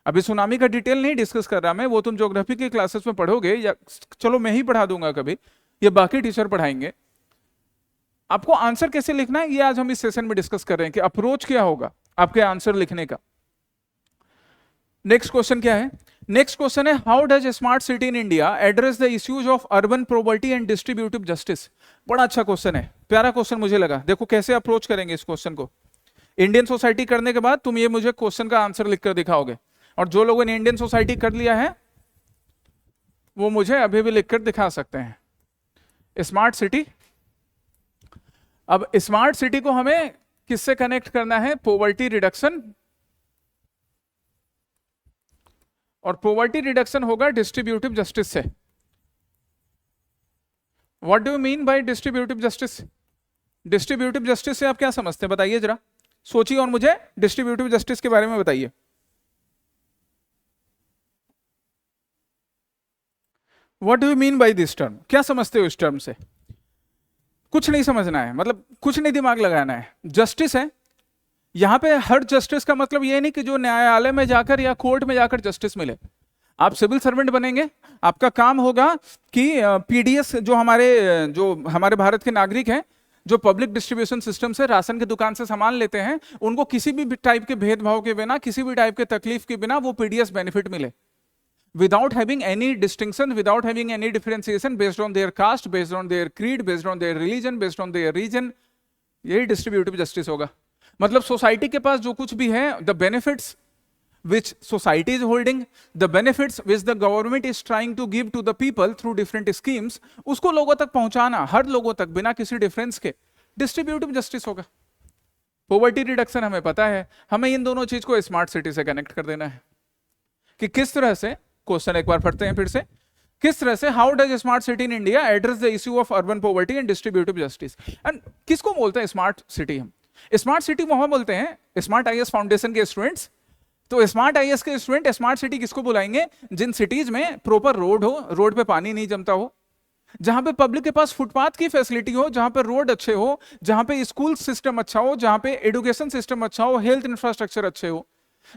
अभी सुनामी का डिटेल नहीं डिस्कस कर रहा मैं, वो तुम ज्योग्राफी की क्लासेस में पढ़ोगे, या चलो मैं ही पढ़ा दूंगा कभी, या बाकी टीचर पढ़ाएंगे। आपको आंसर कैसे लिखना है ये आज हम इस सेशन में डिस्कस कर रहे हैं कि अप्रोच क्या होगा आपके आंसर लिखने का। नेक्स्ट क्वेश्चन क्या है? नेक्स्ट क्वेश्चन है, how does smart city in India address the issues of urban property and distributive justice. बड़ा अच्छा क्वेश्चन है, प्यारा क्वेश्चन मुझे लगा। देखो कैसे अप्रोच करेंगे इस क्वेश्चन को। इंडियन सोसाइटी करने के बाद तुम ये मुझे क्वेश्चन का आंसर लिखकर दिखाओगे, और जो लोगों ने इंडियन सोसाइटी कर लिया है वो मुझे अभी भी लिखकर दिखा सकते हैं। स्मार्ट सिटी, अब स्मार्ट सिटी को हमें किससे कनेक्ट करना है? पॉवर्टी रिडक्शन, और पॉवर्टी रिडक्शन होगा डिस्ट्रीब्यूटिव जस्टिस से। What do you mean by distributive justice? Distributive justice से आप क्या समझते हैं बताइए जरा, सोचिए और मुझे डिस्ट्रीब्यूटिव जस्टिस के बारे में बताइए। What do you mean by this term? क्या समझते हो इस टर्म से? कुछ नहीं समझना है, मतलब कुछ नहीं दिमाग लगाना है। जस्टिस है यहां पे, हर जस्टिस का मतलब ये नहीं कि जो न्यायालय में जाकर या कोर्ट में जाकर जस्टिस मिले। आप सिविल सर्वेंट बनेंगे, आपका काम होगा कि पीडीएस जो हमारे भारत के नागरिक हैं, जो पब्लिक डिस्ट्रीब्यूशन सिस्टम से राशन की दुकान से सामान लेते हैं, उनको किसी भी टाइप के भेदभाव के बिना, किसी भी टाइप के तकलीफ के बिना वो पीडीएस बेनिफिट मिले, without having any distinction, without having any differentiation based on their caste, based on their creed, based on their religion, based on their region. यही डिस्ट्रीब्यूटिव जस्टिस होगा। मतलब सोसाइटी के पास जो कुछ भी है, the benefits which society is holding, the benefits which the government is trying to give to the people through different schemes, उसको लोगों तक पहुंचाना, हर लोगों तक बिना किसी डिफरेंस के, डिस्ट्रीब्यूटिव जस्टिस होगा। पॉवर्टी रिडक्शन हमें पता है, हमें इन दोनों चीज को स्मार्ट सिटी से कनेक्ट कर देना है कि किस तरह से, क्वेश्चन एक बार पढ़ते हैं फिर से, किस तरह से how does smart city in India address the issue of urban poverty and distributive justice. And किसको बोलते हैं स्मार्ट सिटी? हम स्मार्ट सिटी वहां बोलते हैं स्मार्ट आईएएस फाउंडेशन के स्टूडेंट्स। तो स्मार्ट आईएएस के स्टूडेंट स्मार्ट सिटी किसको बुलाएंगे? जिन सिटीज में प्रॉपर रोड हो, रोड पे पानी नहीं जमता हो, जहां पे पब्लिक के पास फुटपाथ की फैसिलिटी हो, जहां पे रोड अच्छे हो, जहां पे स्कूल सिस्टम अच्छा हो, जहां पे एजुकेशन सिस्टम अच्छा हो, हेल्थ इंफ्रास्ट्रक्चर अच्छे हो,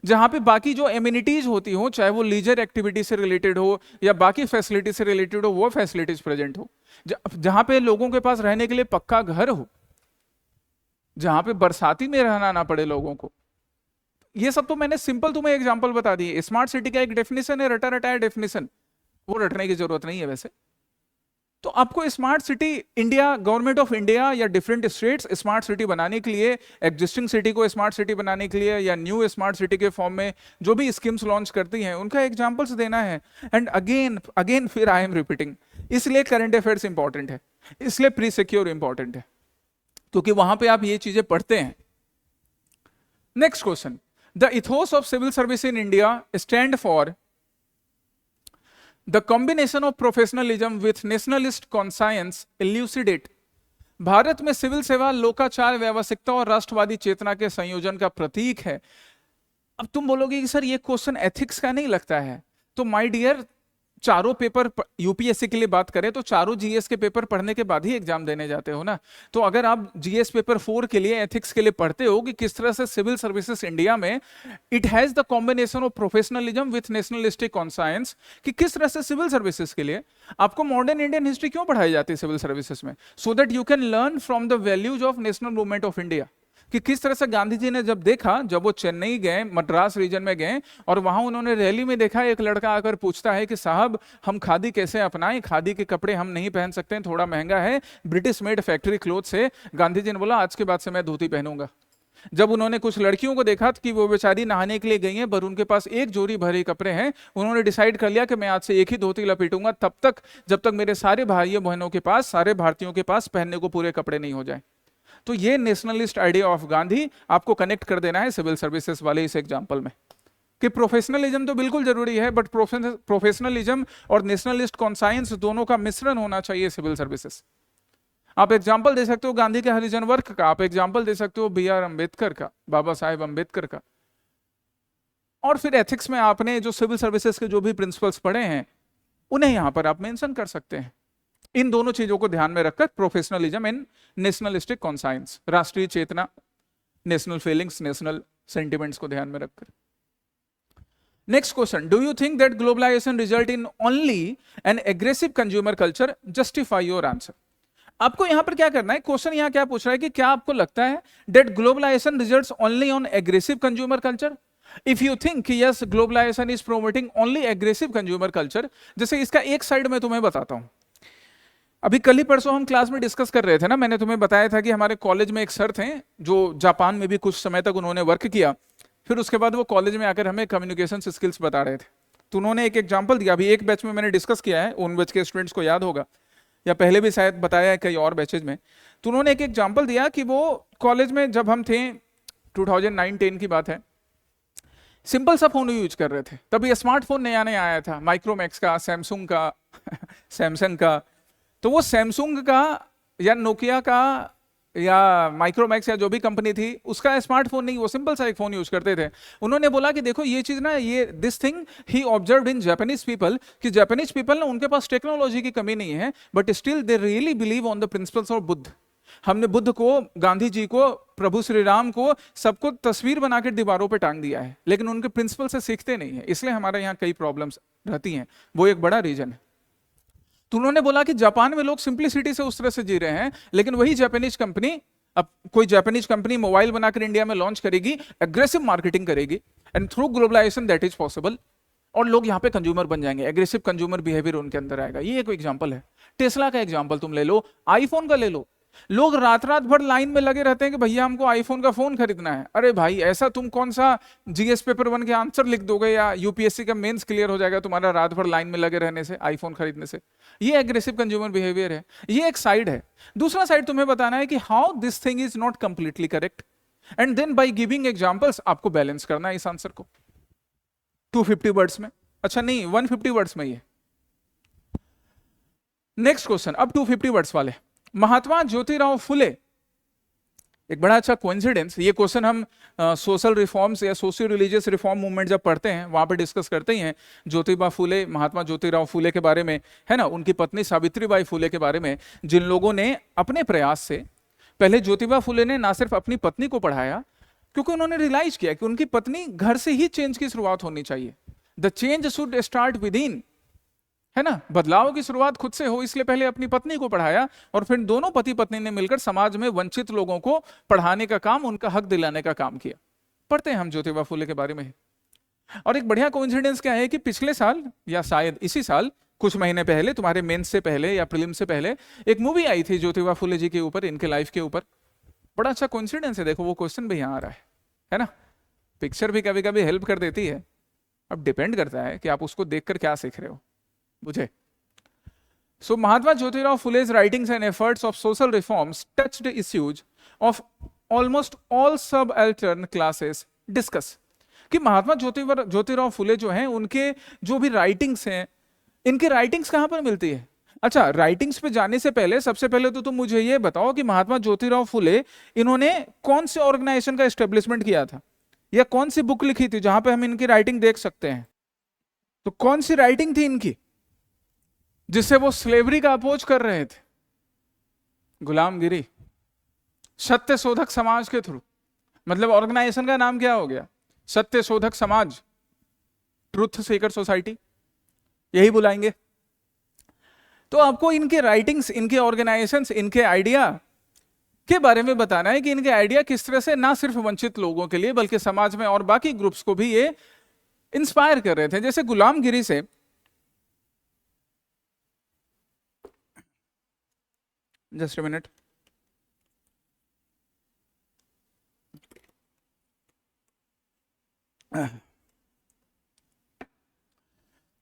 जहां पे बाकी जो एम्यूनिटीज होती हो, चाहे वो लीजर एक्टिविटी से रिलेटेड हो या बाकी फैसिलिटी से रिलेटेड हो, वो फैसिलिटीज प्रेजेंट हो, जहां पे लोगों के पास रहने के लिए पक्का घर हो, जहां पे बरसाती में रहना ना पड़े लोगों को। ये सब तो मैंने सिंपल तुम्हें एग्जांपल बता दिए। स्मार्ट सिटी का एक डेफिनेशन है, रटा रटाया डेफिनेशन, वो रटने की जरूरत नहीं है वैसे। तो आपको smart city, India, government of India या डिफरेंट स्टेट्स स्मार्ट सिटी बनाने के लिए, एग्जिस्टिंग सिटी को स्मार्ट सिटी बनाने के लिए या न्यू स्मार्ट सिटी के फॉर्म में जो भी स्कीम्स लॉन्च करती हैं, उनका एग्जांपल्स देना है। एंड अगेन फिर आई एम रिपीटिंग, इसलिए करंट अफेयर्स इंपॉर्टेंट है, इसलिए प्री सिक्योर इंपॉर्टेंट है, क्योंकि वहां पे आप ये चीजें पढ़ते हैं। Next question, the ethos of civil service in India stand for The combination of professionalism with nationalist conscience elucidate। भारत में सिविल सेवा लोकाचार, व्यावसायिकता और राष्ट्रवादी चेतना के संयोजन का प्रतीक है। अब तुम बोलोगे कि सर ये क्वेश्चन एथिक्स का नहीं लगता है, तो माय डियर, चारों पेपर यूपीएससी के लिए बात करें तो चारों जीएस के पेपर पढ़ने के बाद ही एग्जाम देने जाते हो ना। तो अगर आप जीएस पेपर 4 के लिए, एथिक्स के लिए पढ़ते हो कि किस तरह से सिविल सर्विसेज इंडिया में it has the combination of professionalism with nationalistic conscience, कि किस तरह से सिविल सर्विसेज के लिए आपको मॉडर्न इंडियन हिस्ट्री क्यों पढ़ाई जाती है सिविल सर्विसेज में, so that you can learn from the values of national movement of India. कि किस तरह से गांधी जी ने जब देखा, जब वो चेन्नई गए, मद्रास रीजन में गए, और वहां उन्होंने रैली में देखा एक लड़का आकर पूछता है कि साहब हम खादी कैसे अपनाएं, खादी के कपड़े हम नहीं पहन सकते हैं, थोड़ा महंगा है, ब्रिटिश मेड फैक्ट्री क्लोथ से। गांधी जी ने बोला आज के बाद से मैं धोती पहनूंगा। जब उन्होंने कुछ लड़कियों को देखा कि वो बेचारी नहाने के लिए गई हैं पर उनके पास एक जोड़ी भरे कपड़े हैं, उन्होंने डिसाइड कर लिया कि मैं आज से एक ही धोती लपेटूंगा तब तक जब तक मेरे सारे भाइयों बहनों के पास, सारे भारतीयों के पास पहनने को पूरे कपड़े नहीं हो जाए। तो ये नेशनलिस्ट आइडिया ऑफ गांधी आपको कनेक्ट कर देना है सिविल सर्विसेज वाले इस एग्जांपल में, कि प्रोफेशनलिज्म तो बिल्कुल जरूरी है, बट प्रोफेशनलिज्म और नेशनलिस्ट कॉन्साइंस दोनों का मिश्रण होना चाहिए सिविल सर्विसेज। आप एग्जांपल दे सकते हो गांधी के हरिजन वर्ग का, आप एग्जांपल दे सकते हो BR अम्बेडकर का, बाबा साहेब अम्बेडकर का, और फिर एथिक्स में आपने जो सिविल सर्विसेज के जो भी प्रिंसिपल्स पढ़े हैं उन्हें यहां पर आप मेंशन कर सकते हैं। इन दोनों चीजों को ध्यान में रखकर, प्रोफेशनलिज्म एंड नेशनलिस्टिक कॉन्साइंस, राष्ट्रीय चेतना, नेशनल फीलिंग्स, नेशनल सेंटिमेंट्स को ध्यान में रखकर। Next question, do you think that globalisation result in only an aggressive consumer culture? Justify your answer. आपको यहां पर क्या करना है, क्वेश्चन यहां क्या पूछ रहा है कि क्या आपको लगता है that globalisation results only on aggressive consumer culture? If you think yes globalisation is promoting only aggressive consumer culture, जैसे इसका एक साइड मैं तुम्हें बताता हूं। अभी कल ही परसों हम क्लास में डिस्कस कर रहे थे ना, मैंने तुम्हें बताया था कि हमारे कॉलेज में एक सर थे जो जापान में भी कुछ समय तक उन्होंने वर्क किया, फिर उसके बाद वो कॉलेज में आकर हमें कम्युनिकेशन स्किल्स बता रहे थे। तो उन्होंने एक एग्जांपल दिया, अभी एक बैच में मैंने डिस्कस किया है, उन बैच के स्टूडेंट्स को याद होगा, या पहले भी शायद बताया है कई और बैचेज में। तो उन्होंने एक एग्जाम्पल दिया कि वो कॉलेज में जब हम थे, 2009-10 की बात है, सिंपल सा फोन यूज कर रहे थे। तभी स्मार्टफोन नया नया आया था, माइक्रोमैक्स का, सैमसंग का सैमसंग का। तो वो सैमसंग का या नोकिया का या माइक्रोमैक्स या जो भी कंपनी थी उसका स्मार्टफोन नहीं, वो सिंपल सा एक फोन यूज करते थे। उन्होंने बोला कि देखो ये चीज ना, ये this thing he observed in Japanese people, कि जापानीज पीपल ना उनके पास टेक्नोलॉजी की कमी नहीं है, but still they really believe on the principles of Buddha. हमने बुद्ध को, गांधी जी को, प्रभु श्री राम को, सबको तस्वीर बनाकर दीवारों पे टांग दिया है, लेकिन उनके प्रिंसिपल से सीखते नहीं है, इसलिए हमारे यहाँ कई प्रॉब्लम्स रहती हैं, वो एक बड़ा रीजन है। तो उन्होंने बोला कि जापान में लोग सिंप्लिसिटी से उस तरह से जी रहे हैं, लेकिन वही जापानीज कंपनी, अब कोई जापानीज कंपनी मोबाइल बनाकर इंडिया में लॉन्च करेगी, एग्रेसिव मार्केटिंग करेगी, and through globalisation that is possible, और लोग यहाँ पे कंज्यूमर बन जाएंगे, एग्रेसिव कंज्यूमर बिहेवियर उनके अंदर आएगा। ये एक एग्जांपल है। टेस्ला का एग्जांपल तुम ले लो, आईफोन का ले लो, लोग रात रात भर लाइन में लगे रहते हैं कि भैया हमको आईफोन का फोन खरीदना है। अरे भाई, ऐसा तुम कौन सा जीएस पेपर 1 के आंसर लिख दोगे या यूपीएससी का मेंस क्लियर हो जाएगा तुम्हारा रात भर लाइन में लगे रहने से, आईफोन खरीदने से? ये एग्रेसिव कंज्यूमर बिहेवियर है। ये एक साइड है। दूसरा साइड तुम्हें बताना है कि how this thing is not completely correct, and then by giving examples आपको बैलेंस करना है इस आंसर को 250 वर्ड्स में। अच्छा नहीं, 150 वर्ड्स में। ये नेक्स्ट क्वेश्चन अब 250 वर्ड्स वाले। महात्मा ज्योतिराव फुले, एक बड़ा अच्छा कोइंसिडेंस, ये क्वेश्चन हम सोशल रिफॉर्म्स या सोशियो रिलीजियस रिफॉर्म मूवमेंट जब पढ़ते हैं वहां पे डिस्कस करते ही हैं। ज्योतिबा फुले, महात्मा ज्योतिराव फुले के बारे में, है ना, उनकी पत्नी सावित्रीबाई फुले के बारे में, जिन लोगों ने अपने प्रयास से, पहले ज्योतिबा फुले ने ना सिर्फ अपनी पत्नी को पढ़ाया, क्योंकि उन्होंने रियलाइज किया कि उनकी पत्नी घर से ही चेंज की शुरुआत होनी चाहिए। The change should start with in, है ना, बदलाव की शुरुआत खुद से हो, इसलिए पहले अपनी पत्नी को पढ़ाया और फिर दोनों पति पत्नी ने मिलकर समाज में वंचित लोगों को पढ़ाने का काम, उनका हक दिलाने का काम किया। पढ़ते हैं हम ज्योतिबा फुले के बारे में। और एक बढ़िया कोइंसिडेंस क्या है कि पिछले साल या शायद इसी साल, कुछ महीने पहले, तुम्हारे मेंस से पहले या प्रीलिम से पहले, एक मूवी आई थी ज्योतिबा फुले जी के ऊपर, इनके लाइफ के ऊपर। बड़ा अच्छा कोइंसिडेंस है, देखो वो क्वेश्चन भी यहाँ आ रहा है ना। पिक्चर भी कभी कभी हेल्प कर देती है, अब डिपेंड करता है कि आप उसको देखकर क्या सीख रहे हो, बुझे। So Mahatma Jyotirao Phule's writings and efforts of social reforms touched issues of almost all subaltern classes discuss। कि महात्मा ज्योतिराव फुले जो हैं, उनके जो भी राइटिंग्स हैं, इनके राइटिंग्स कहां पर मिलती है? अच्छा, राइटिंग्स पे जाने से पहले सबसे पहले तो तुम मुझे ये बताओ कि महात्मा ज्योतिराव फुले इन्होंने कौन से ऑर्गेनाइजेशन का एस्टेब्लिशमेंट किया था, या कौन सी बुक लिखी थी जहां पे हम इनकी राइटिंग देख सकते हैं? तो कौन सी राइटिंग थी इनकी जिससे वो स्लेवरी का अपोज कर रहे थे? गुलामगिरी, सत्य शोधक समाज के थ्रू, मतलब ऑर्गेनाइजेशन का नाम क्या हो गया? सत्य शोधक समाज, ट्रूथ सीकर सोसाइटी, यही बुलाएंगे। तो आपको इनके राइटिंग्स, इनके ऑर्गेनाइजेशंस, इनके आइडिया के बारे में बताना है कि इनके आइडिया किस तरह से ना सिर्फ वंचित लोगों के लिए बल्कि समाज में और बाकी ग्रुप्स को भी ये इंस्पायर कर रहे थे। जैसे गुलामगिरी से, जस्ट अ मिनट,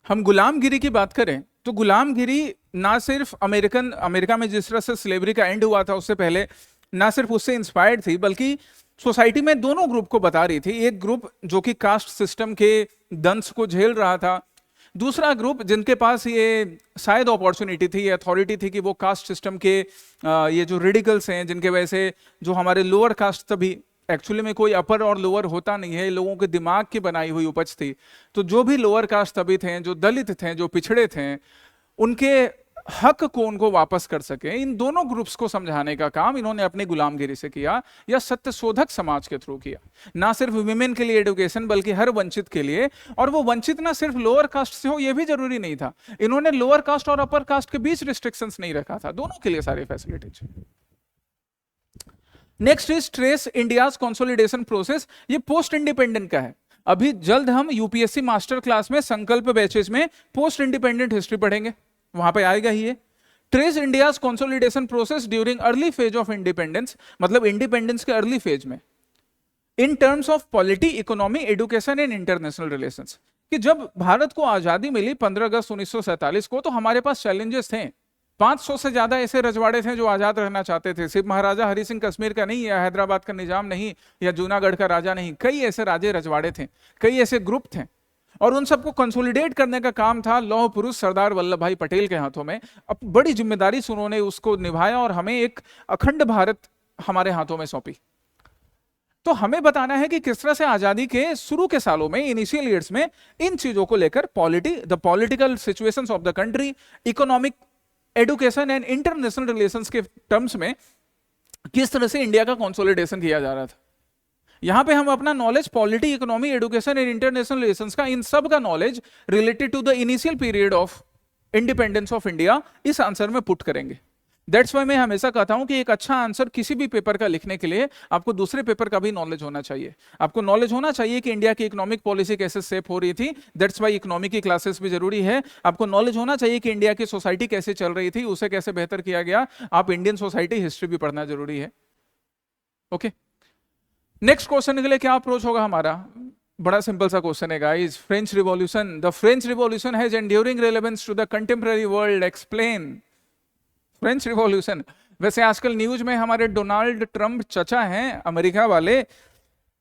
हम गुलामगिरी की बात करें तो गुलामगिरी ना सिर्फ अमेरिका में जिस तरह से स्लेवरी का एंड हुआ था उससे पहले, ना सिर्फ उससे इंस्पायर्ड थी, बल्कि सोसाइटी में दोनों ग्रुप को बता रही थी। एक ग्रुप जो कि कास्ट सिस्टम के दंश को झेल रहा था, दूसरा ग्रुप जिनके पास ये शायद अपॉर्चुनिटी थी, अथॉरिटी थी कि वो कास्ट सिस्टम के ये जो रिडिकल्स हैं, जिनके वजह से जो हमारे लोअर कास्ट, तभी एक्चुअली में कोई अपर और लोअर होता नहीं है, लोगों के दिमाग की बनाई हुई उपज थी। तो जो भी लोअर कास्ट तभी थे, जो दलित थे, जो पिछड़े थे, उनके हक को उनको वापस कर सके, इन दोनों ग्रुप्स को समझाने का काम इन्होंने अपनी गुलामगिरी से किया या सत्य शोधक समाज के थ्रू किया। ना सिर्फ विमेन के लिए एजुकेशन बल्कि हर वंचित के लिए, और वो वंचित ना सिर्फ लोअर कास्ट से हो, ये भी जरूरी नहीं था। इन्होंने लोअर कास्ट और अपर कास्ट के बीच रिस्ट्रिक्शंस नहीं रखा था, दोनों के लिए सारी facilities. Next is trace India's consolidation process. ये पोस्ट इंडिपेंडेंट का है। अभी जल्द हम यूपीएससी मास्टर क्लास में संकल्प बैचेस में पोस्ट इंडिपेंडेंट हिस्ट्री पढ़ेंगे, वहां पे आएगा ही ये। Trace India's consolidation process during early phase of independence, मतलब इंडिपेंडेंस के अर्ली फेज में, in terms of polity, economy, education and international relations. कि जब भारत को आजादी मिली 15 अगस्त 1947 को, तो हमारे पास चैलेंजेस थे। 500 से ज्यादा ऐसे रजवाड़े थे जो आजाद रहना चाहते थे। सिर्फ महाराजा हरि सिंह कश्मीर का नहीं, या हैदराबाद का निजाम नहीं, या जूनागढ़ का राजा नहीं, कई ऐसे राजे रजवाड़े थे, कई ऐसे ग्रुप थे, और उन सबको कंसोलिडेट करने का काम था लौह पुरुष सरदार वल्लभ भाई पटेल के हाथों में। अब बड़ी जिम्मेदारी से उन्होंने उसको निभाया और हमें एक अखंड भारत हमारे हाथों में सौंपी। तो हमें बताना है कि किस तरह से आजादी के शुरू के सालों में, इनिशियल ईयर्स में, इन चीजों को लेकर the political situations of the country, economic, education and international relations के टर्म्स में किस तरह से इंडिया का कंसोलिडेशन किया जा रहा था। यहां पे हम अपना knowledge polity, economy, education and international relations का, इन सब का knowledge related to the initial period of independence of India इस आंसर में पुट करेंगे। दैट्स वाई मैं हमेशा कहता हूं कि एक अच्छा आंसर किसी भी पेपर का लिखने के लिए आपको दूसरे पेपर का भी नॉलेज होना चाहिए। आपको नॉलेज होना चाहिए कि इंडिया की इकोनॉमिक पॉलिसी कैसे शेप हो रही थी, दैट्स वाई इकोनॉमिक की क्लासेस भी जरूरी है। आपको नॉलेज होना चाहिए कि इंडिया की सोसाइटी कैसे चल रही थी, उसे कैसे बेहतर किया गया। आप इंडियन सोसाइटी हिस्ट्री भी पढ़ना जरूरी है। ओके, नेक्स्ट क्वेश्चन के लिए क्या अप्रोच होगा हमारा? बड़ा सिंपल सा क्वेश्चन है guys. French revolution, the French revolution has enduring relevance to the contemporary world, explain. French revolution, वैसे आजकल न्यूज में हमारे डोनाल्ड ट्रंप चचा हैं अमेरिका वाले,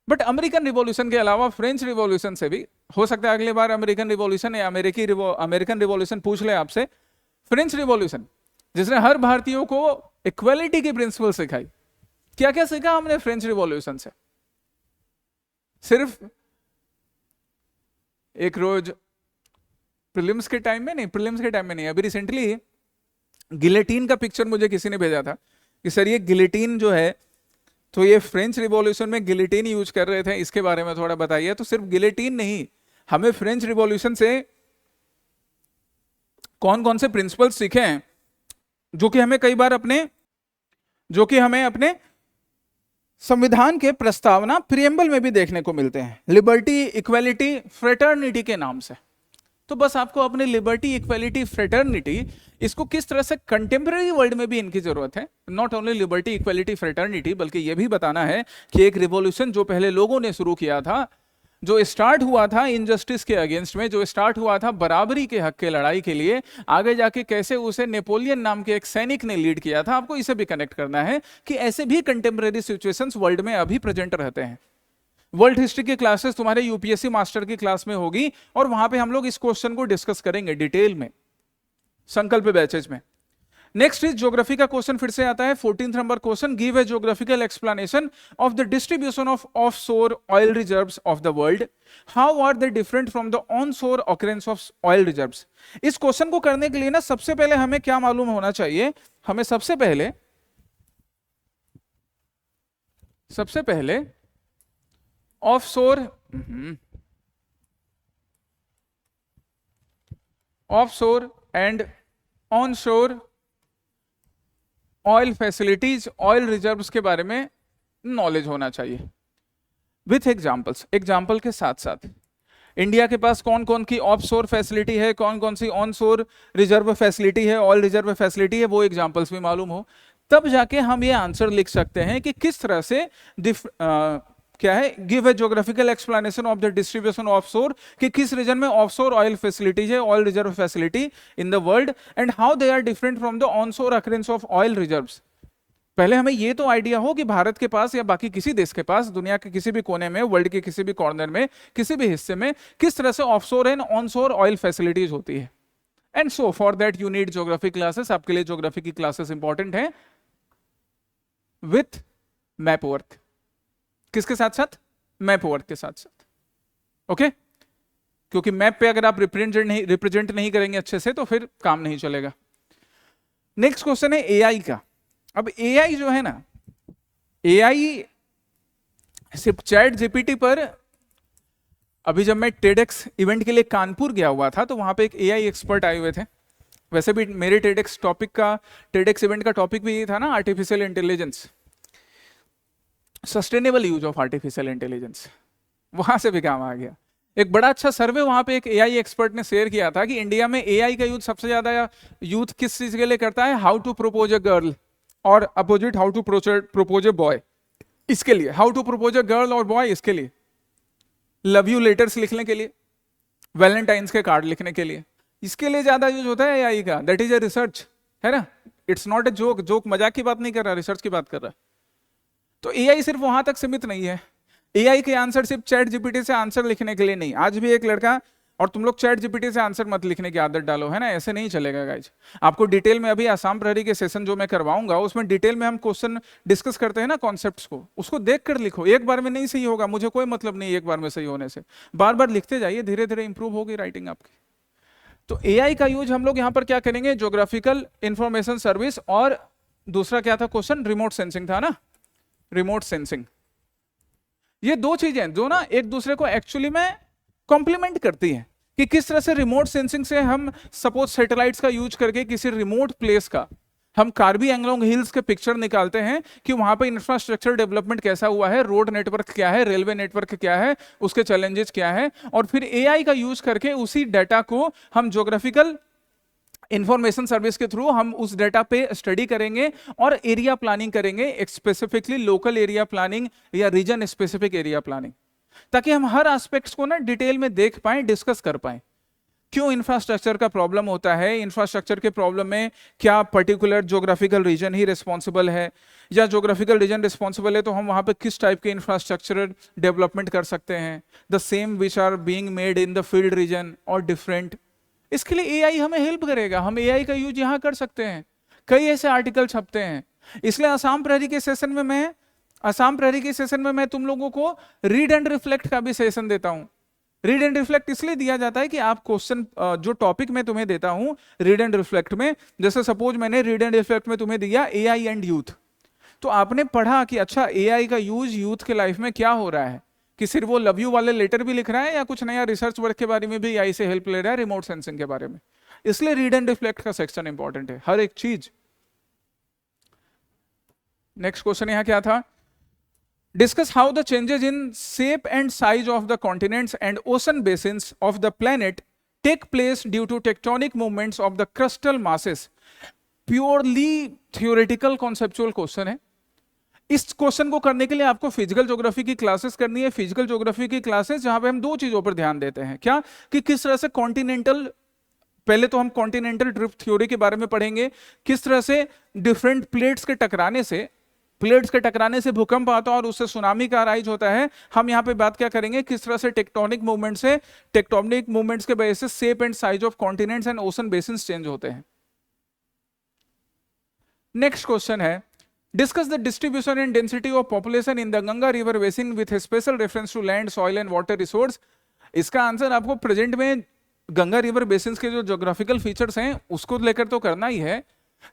बट अमेरिकन रिवॉल्यूशन के अलावा फ्रेंच रिवॉल्यूशन से भी हो सकता है अगली बार अमेरिकन रिवॉल्यूशन या अमेरिकन रिवॉल्यूशन पूछ ले आपसे। फ्रेंच रिवॉल्यूशन जिसने हर भारतीयों को इक्वालिटी की प्रिंसिपल सिखाई, क्या क्या सीखा हमने फ्रेंच रिवॉल्यूशन से? सिर्फ एक रोज प्रीलिम्स के टाइम में नहीं, अभी रिसेंटली गिलेटीन का पिक्चर मुझे किसी ने भेजा था कि सर ये गिलेटीन जो है, तो ये फ्रेंच रिवॉल्यूशन में गिलेटीन यूज कर रहे थे, इसके बारे में थोड़ा बताइए। तो सिर्फ गिलेटीन नहीं, हमें फ्रेंच रिवॉल्यूशन से कौन कौन से प्रिंसिपल्स सीखे हैं जो कि हमें अपने संविधान के प्रस्तावना प्रियम्बल में भी देखने को मिलते हैं, लिबर्टी, इक्वालिटी, फ्रेटर्निटी के नाम से। तो बस आपको अपने लिबर्टी, इक्वालिटी, फ्रेटर्निटी, इसको किस तरह से कंटेम्पररी वर्ल्ड में भी इनकी जरूरत है। Not only liberty, equality, fraternity, बल्कि यह भी बताना है कि एक रिवॉल्यूशन जो पहले लोगों ने शुरू किया था, जो स्टार्ट हुआ था इनजस्टिस के अगेंस्ट में, जो स्टार्ट हुआ था बराबरी के हक के लड़ाई के लिए, आगे जाके कैसे उसे नेपोलियन नाम के एक सैनिक ने लीड किया था। आपको इसे भी कनेक्ट करना है कि ऐसे भी कंटेम्पररी सिचुएशंस वर्ल्ड में अभी प्रेजेंट रहते हैं। वर्ल्ड हिस्ट्री की क्लासेस तुम्हारे यूपीएससी मास्टर की क्लास में होगी और वहां पे हम लोग इस क्वेश्चन को डिस्कस करेंगे डिटेल में, संकल्प बैचेज में। नेक्स्ट इज ज्योग्राफी का क्वेश्चन फिर से आता है, 14th number question, give a geographical explanation of the distribution of offshore oil reserves of the world, how are they different from the onshore occurrence of oil reserves. इस question को करने के लिए ना सबसे पहले हमें क्या मालूम होना चाहिए? हमें सबसे पहले offshore and onshore oil facilities, oil reserves के बारे में नॉलेज होना चाहिए विथ एग्जांपल्स। एग्जांपल के साथ साथ इंडिया के पास कौन कौन की ऑफशोर फैसिलिटी है, कौन कौन सी ऑनशोर रिजर्व फैसिलिटी है, ऑयल रिजर्व फैसिलिटी है, वो एग्जांपल्स भी मालूम हो, तब जाके हम ये आंसर लिख सकते हैं कि किस तरह से क्या है, give a geographical explanation of the distribution offshore, कि किस रीजन में ऑफशोर ऑयल फैसिलिटीज है, oil reserve facility in the world, and how they are different from the onshore occurrence of oil reserves. पहले हमें ये तो आइडिया हो कि भारत के पास या बाकी किसी देश के पास, दुनिया के किसी भी कोने में, वर्ल्ड के किसी भी कॉर्नर में, किसी भी हिस्से में किस तरह से offshore and onshore oil facilities होती है। And so for that you need geography classes. आपके लिए ज्योग्राफी की क्लासेस इंपॉर्टेंट है विथ मैप वर्क। किसके साथ साथ? मैप वर्क के साथ साथ। ओके, क्योंकि मैप पे अगर आप रिप्रेजेंट नहीं करेंगे अच्छे से तो फिर काम नहीं चलेगा। नेक्स्ट क्वेश्चन है एआई का। अब एआई जो है ना, एआई सिर्फ चैट जीपीटी पर, अभी जब मैं टेडेक्स इवेंट के लिए कानपुर गया हुआ था तो वहां पे एक एआई एक्सपर्ट आए हुए थे। वैसे भी मेरे टेडेक्स इवेंट का टॉपिक भी ये था ना, artificial intelligence, sustainable use of artificial intelligence, वहां से भी काम आ गया। एक बड़ा अच्छा सर्वे वहां पे एक एआई एक्सपर्ट ने शेयर किया था कि इंडिया में एआई का यूज सबसे ज्यादा यूथ किस चीज के लिए करता है? How to propose a girl, और opposite how to propose a boy. इसके लिए how to propose a girl और बॉय, इसके लिए लव यू लेटर्स लिखने के लिए, वैलेंटाइंस के कार्ड लिखने के लिए, इसके लिए ज्यादा यूज होता है एआई का। दैट इज अ रिसर्च, है ना, इट्स नॉट अ जोक मजाक की बात नहीं कर रहा, रिसर्च की बात कर रहा है। तो एआई सिर्फ वहां तक सीमित नहीं है। एआई के आंसर सिर्फ चैट जीपीटी से आंसर लिखने के लिए नहीं। आज भी एक लड़का, और तुम लोग चैट जीपीटी से आंसर मत लिखने की आदत डालो, है ना, ऐसे नहीं चलेगा गाइज। आपको डिटेल में अभी आसाम प्रहरी के सेशन जो मैं करवाऊंगा उसमें डिटेल में हम क्वेश्चन डिस्कस करते हैं ना, कॉन्सेप्ट्स को, उसको देख कर लिखो। एक बार में नहीं सही होगा, मुझे कोई मतलब नहीं एक बार में सही होने से, बार बार लिखते जाइए, धीरे धीरे इंप्रूव होगी राइटिंग आपकी। तो एआई का यूज हम लोग यहाँ पर क्या करेंगे? ज्योग्राफिकल इंफॉर्मेशन सर्विस और दूसरा क्या था क्वेश्चन? रिमोट सेंसिंग था ना, रिमोट सेंसिंग। ये दो चीजें जो ना एक दूसरे को एक्चुअली में कॉम्प्लीमेंट करती हैं, कि किस तरह से रिमोट सेंसिंग से हम सपोज सैटेलाइट्स का यूज करके किसी रिमोट प्लेस का हम कार्बी एंगलोंग हिल्स के पिक्चर निकालते हैं कि वहां पे इंफ्रास्ट्रक्चर डेवलपमेंट कैसा हुआ है, रोड नेटवर्क क्या है, रेलवे नेटवर्क क्या है, उसके चैलेंजेस क्या है, और फिर एआई का यूज करके उसी डाटा को हम ज्योग्राफिकल इंफॉर्मेशन सर्विस के थ्रू हम उस डाटा पे स्टडी करेंगे और एरिया प्लानिंग करेंगे, स्पेसिफिकली लोकल एरिया प्लानिंग या रीजन स्पेसिफिक एरिया प्लानिंग, ताकि हम हर एस्पेक्ट्स को ना डिटेल में देख पाएं, डिस्कस कर पाएं। क्यों इंफ्रास्ट्रक्चर का प्रॉब्लम होता है, इंफ्रास्ट्रक्चर के प्रॉब्लम में क्या पर्टिकुलर ज्योग्राफिकल रीजन ही रिस्पॉन्सिबल है, या ज्योग्राफिकल रीजन रिस्पॉन्सिबल है तो हम वहां पे किस टाइप के इंफ्रास्ट्रक्चर डेवलपमेंट कर सकते हैं, the same which are being made in the field region और डिफरेंट। इसके लिए एआई हमें हेल्प करेगा, हम एआई का यूज यहां कर सकते हैं। कई ऐसे आर्टिकल छपते हैं, इसलिए आसाम प्रहरी के सेशन में मैं तुम लोगों को रीड एंड रिफ्लेक्ट का भी सेशन देता हूं। रीड एंड रिफ्लेक्ट इसलिए दिया जाता है कि आप क्वेश्चन जो टॉपिक मैं तुम्हें देता हूं रीड एंड रिफ्लेक्ट में, जैसे सपोज मैंने रीड एंड रिफ्लेक्ट में तुम्हें दिया एआई एंड यूथ, तो आपने पढ़ा कि अच्छा एआई का यूज यूथ के लाइफ में क्या हो रहा है, कि सिर्फ वो लव यू वाले लेटर भी लिख रहा है या कुछ नया रिसर्च वर्क के बारे में भी एआई से हेल्प ले रहा है, रिमोट सेंसिंग के बारे में। इसलिए रीड एंड रिफ्लेक्ट का सेक्शन इंपॉर्टेंट है, हर एक चीज। नेक्स्ट क्वेश्चन यहां क्या था? Discuss how the changes in shape and size of the continents and ocean basins of the planet take place due to tectonic movements of the crustal masses. Purely theoretical conceptual question है। इस question को करने के लिए आपको physical geography की classes करनी है, फिजिकल ज्योग्राफी की क्लासेस जहां पे हम दो चीजों पर ध्यान देते हैं। क्या? कि किस तरह से कॉन्टिनेंटल, पहले तो हम कॉन्टिनेंटल ड्रिफ्ट थ्योरी के बारे में पढ़ेंगे, किस तरह से डिफरेंट प्लेट्स के टकराने से भूकंप आता है और उससे सुनामी का राइज होता है। हम यहां पे बात क्या करेंगे, किस तरह से टेक्टोनिक मूवमेंट्स के वजह से shape and size of continents and ocean basins change होते हैं। नेक्स्ट क्वेश्चन है, discuss the distribution and density of population in the Ganga river basin with special reference to land, soil and water resource. इसका answer आपको present में Ganga river basin के जो geographical features हैं उसको लेकर तो करना ही है,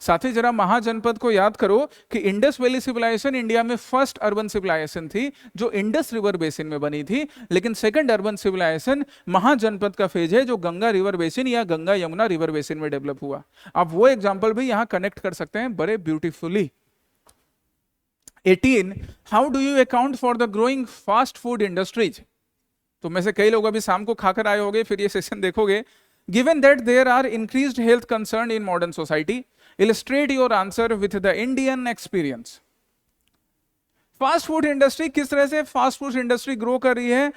साथ ही जरा महाजनपद को याद करो कि इंडस वैली सिविलाइजेशन इंडिया में फर्स्ट अर्बन सिविलाइजेशन थी जो इंडस रिवर बेसिन में बनी थी, लेकिन सेकंड अर्बन सिविलाइजेशन महाजनपद का फेज है जो गंगा रिवर बेसिन या गंगा यमुना रिवर बेसिन में डेवलप हुआ। आप वो एग्जांपल भी यहां कनेक्ट कर सकते हैं बड़े beautifully. 18 how do you account for the growing fast food industries. तो में से कई लोग अभी शाम को खाकर आए होंगे, फिर ये सेशन देखोगे। Given that there are increased health concern in modern society, illustrate your answer with the Indian experience। Fast food industry, किस तरह से फास्ट फूड इंडस्ट्री ग्रो कर रही है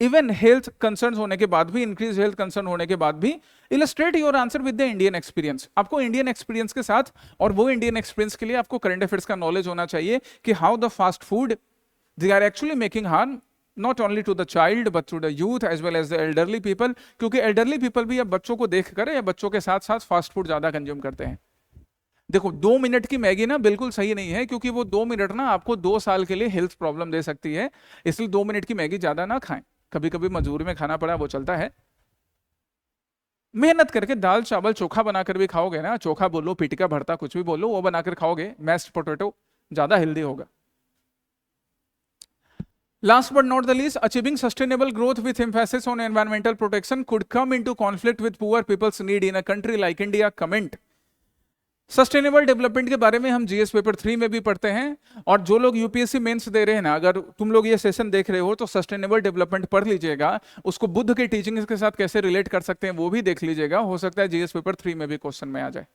इवन हेल्थ कंसर्न होने के बाद भी, इंक्रीज हेल्थ कंसर्न होने के बाद भी। Illustrate your answer with the Indian experience. आपको इंडियन एक्सपीरियंस के साथ, और वो इंडियन एक्सपीरियंस के लिए आपको करंट अफेयर्स का नॉलेज होना चाहिए कि how the fast food they are actually making harm not only to the child but to the youth as well as the elderly people, क्योंकि एल्डरली पीपल भी अब बच्चों को देखकर या बच्चों के साथ साथ फास्ट फूड ज्यादा कंज्यूम करते हैं। देखो 2 मिनट की मैगी ना बिल्कुल सही नहीं है, क्योंकि वो 2 मिनट ना आपको 2 साल के लिए हेल्थ प्रॉब्लम दे सकती है, इसलिए 2 मिनट की मैगी ज्यादा ना खाएं। कभी कभी मजबूरी में खाना पड़ा वो चलता है। मेहनत करके दाल चावल चोखा बनाकर भी खाओगे ना, चोखा बोलो पिटिका भरता कुछ भी बोलो, वो बनाकर खाओगे, मैश्ड पोटैटो ज्यादा हेल्दी होगा। Last but not the least, achieving sustainable growth with emphasis on environmental protection could come into conflict with poor people's need in a country like India. Comment। Sustainable development के बारे में हम GS paper 3 में भी पढ़ते हैं, और जो लोग यूपीएससी मेंस दे रहे हैं ना, अगर तुम लोग ये सेशन देख रहे हो तो सस्टेनेबल डेवलपमेंट पढ़ लीजिएगा, उसको बुद्ध के टीचिंग्स के साथ कैसे रिलेट कर सकते हैं वो भी देख लीजिएगा, हो सकता है जीएस पेपर 3 में भी क्वेश्चन में आ जाए।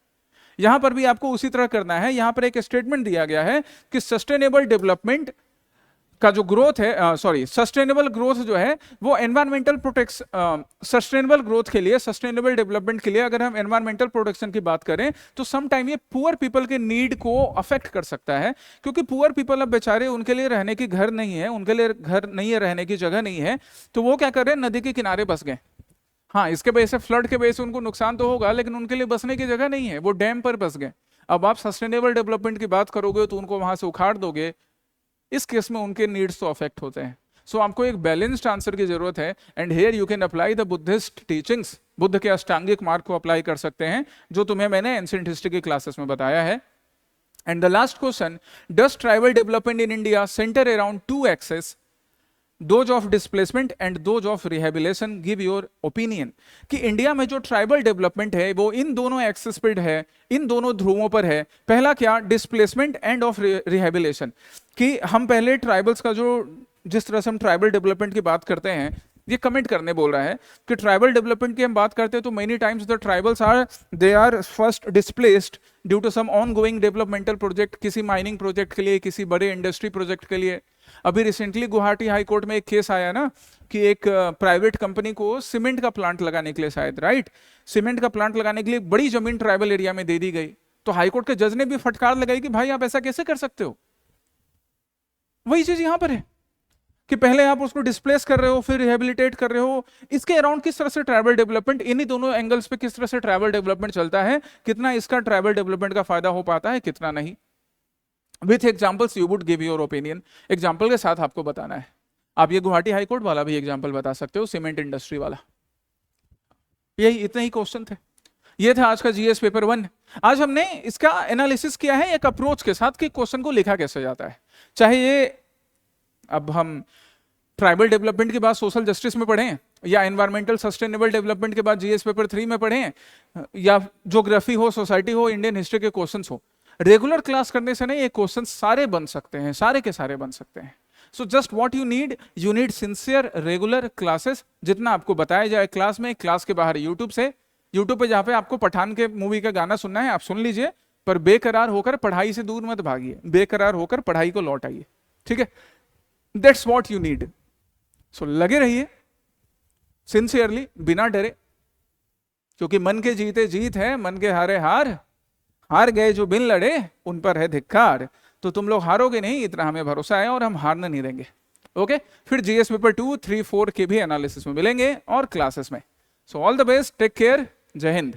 यहां पर भी आपको उसी तरह करना है। यहां पर एक स्टेटमेंट दिया गया है कि सस्टेनेबल डेवलपमेंट का जो ग्रोथ है, सस्टेनेबल ग्रोथ जो है वो एनवायरमेंटल प्रोटेक्शन, सस्टेनेबल ग्रोथ के लिए, सस्टेनेबल डेवलपमेंट के लिए अगर हम एनवायरमेंटल प्रोटेक्शन की बात करें तो सम टाइम ये पुअर पीपल के नीड को अफेक्ट कर सकता है, क्योंकि पुअर पीपल अब बेचारे, उनके लिए रहने की घर नहीं है, उनके लिए घर नहीं है, रहने की जगह नहीं है, तो वो क्या कर रहे हैं, नदी के किनारे बस गए। हाँ, इसके वजह से फ्लड के वजह से उनको नुकसान तो होगा, लेकिन उनके लिए बसने की जगह नहीं है, वो डैम पर बस गए। अब आप सस्टेनेबल डेवलपमेंट की बात करोगे तो उनको वहां से उखाड़ दोगे, इस केस में उनके नीड्स तो अफेक्ट होते हैं। सो आपको एक बैलेंस्ड आंसर की जरूरत है, and here you can apply the Buddhist teachings. Buddha के अष्टांगिक मार्ग को अप्लाई कर सकते हैं, जो तुम्हें मैंने एंशिएंट हिस्ट्री की क्लासेस में बताया है। And the last question, does tribal development in India center around two axes, those of displacement and those of rehabilitation? Give your opinion. कि इंडिया में जो ट्राइबल डेवलपमेंट है वो इन दोनों एक्सेस पर है, इन दोनों ध्रुवों पर है. पहला क्या, डिस्प्लेसमेंट एंड ऑफ रिहेबिलेशन. कि हम पहले ट्राइबल्स का जो, जिस तरह से हम ट्राइबल डेवलपमेंट की बात करते हैं, ये कमेंट करने बोल रहा है कि ट्राइबल डेवलपमेंट की हम बात करते हैं तो many times the tribals are first displaced due to some ongoing developmental project, किसी माइनिंग प्रोजेक्ट के लिए, किसी बड़े इंडस्ट्री प्रोजेक्ट के लिए. अभी रिसेंटली गुवाहाटी हाई कोर्ट में एक केस आया ना कि एक प्राइवेट कंपनी को सीमेंट का प्लांट लगाने के लिए, शायद राइट, सीमेंट का प्लांट लगाने के लिए बड़ी जमीन ट्राइबल एरिया में दे दी गई. तो हाईकोर्ट के जज ने भी फटकार लगाई कि भाई आप ऐसा कैसे कर सकते हो. वही चीज यहां पर है कि पहले आप उसको डिस्प्लेस कर रहे हो, फिर रिहेबिलिटेट कर रहे हो. इसके अराउंड किस तरह से ट्राइबल डेवलपमेंट, इन्हीं दोनों एंगल्स पे किस तरह से ट्राइबल डेवलपमेंट चलता है, कितना इसका ट्राइबल डेवलपमेंट का फायदा हो पाता है, कितना नहीं. With examples you would give your opinion. Example के साथ आपको बताना है. आप ये गुवाहाटी हाईकोर्ट वाला भी एग्जाम्पल बता सकते हो, सीमेंट इंडस्ट्री वाला. यही इतने ही क्वेश्चन थे. ये था आज का जीएस पेपर 1. आज हमने इसका एनालिसिस किया है एक अप्रोच के साथ कि क्वेश्चन को लिखा कैसे जाता है. चाहे ये अब हम ट्राइबल डेवलपमेंट के बाद सोशल जस्टिस में पढ़ें, या एनवायरमेंटल सस्टेनेबल डेवलपमेंट के बाद जीएस पेपर 3 में पढ़ें, या ज्योग्राफी हो, सोसाइटी हो, इंडियन हिस्ट्री के क्वेश्चंस हो, रेगुलर क्लास करने से नहीं ये क्वेश्चन सारे बन सकते हैं, सारे के सारे बन सकते हैं. So just what you need sincere regular classes. जितना आपको बताया जाए क्लास में, क्लास के बाहर यूट्यूब पे जहाँ पे आपको पठान के मूवी का गाना सुनना है आप सुन लीजिए, पर बेकरार होकर पढ़ाई से दूर मत भागिए, बेकरार होकर पढ़ाई को लौट आइए. ठीक है, दैट्स व्हाट यू नीड. सो लगे रहिए सिंसियरली, बिना डरे, क्योंकि मन के जीते जीत है, मन के हारे हार गए जो बिन लड़े उन पर है धिक्कार. तो तुम लोग हारोगे नहीं, इतना हमें भरोसा है और हम हारना नहीं देंगे. ओके, फिर जीएस पेपर 2, 3, 4 के भी एनालिसिस में मिलेंगे और क्लासेस में. So all the best, take care, जय हिंद.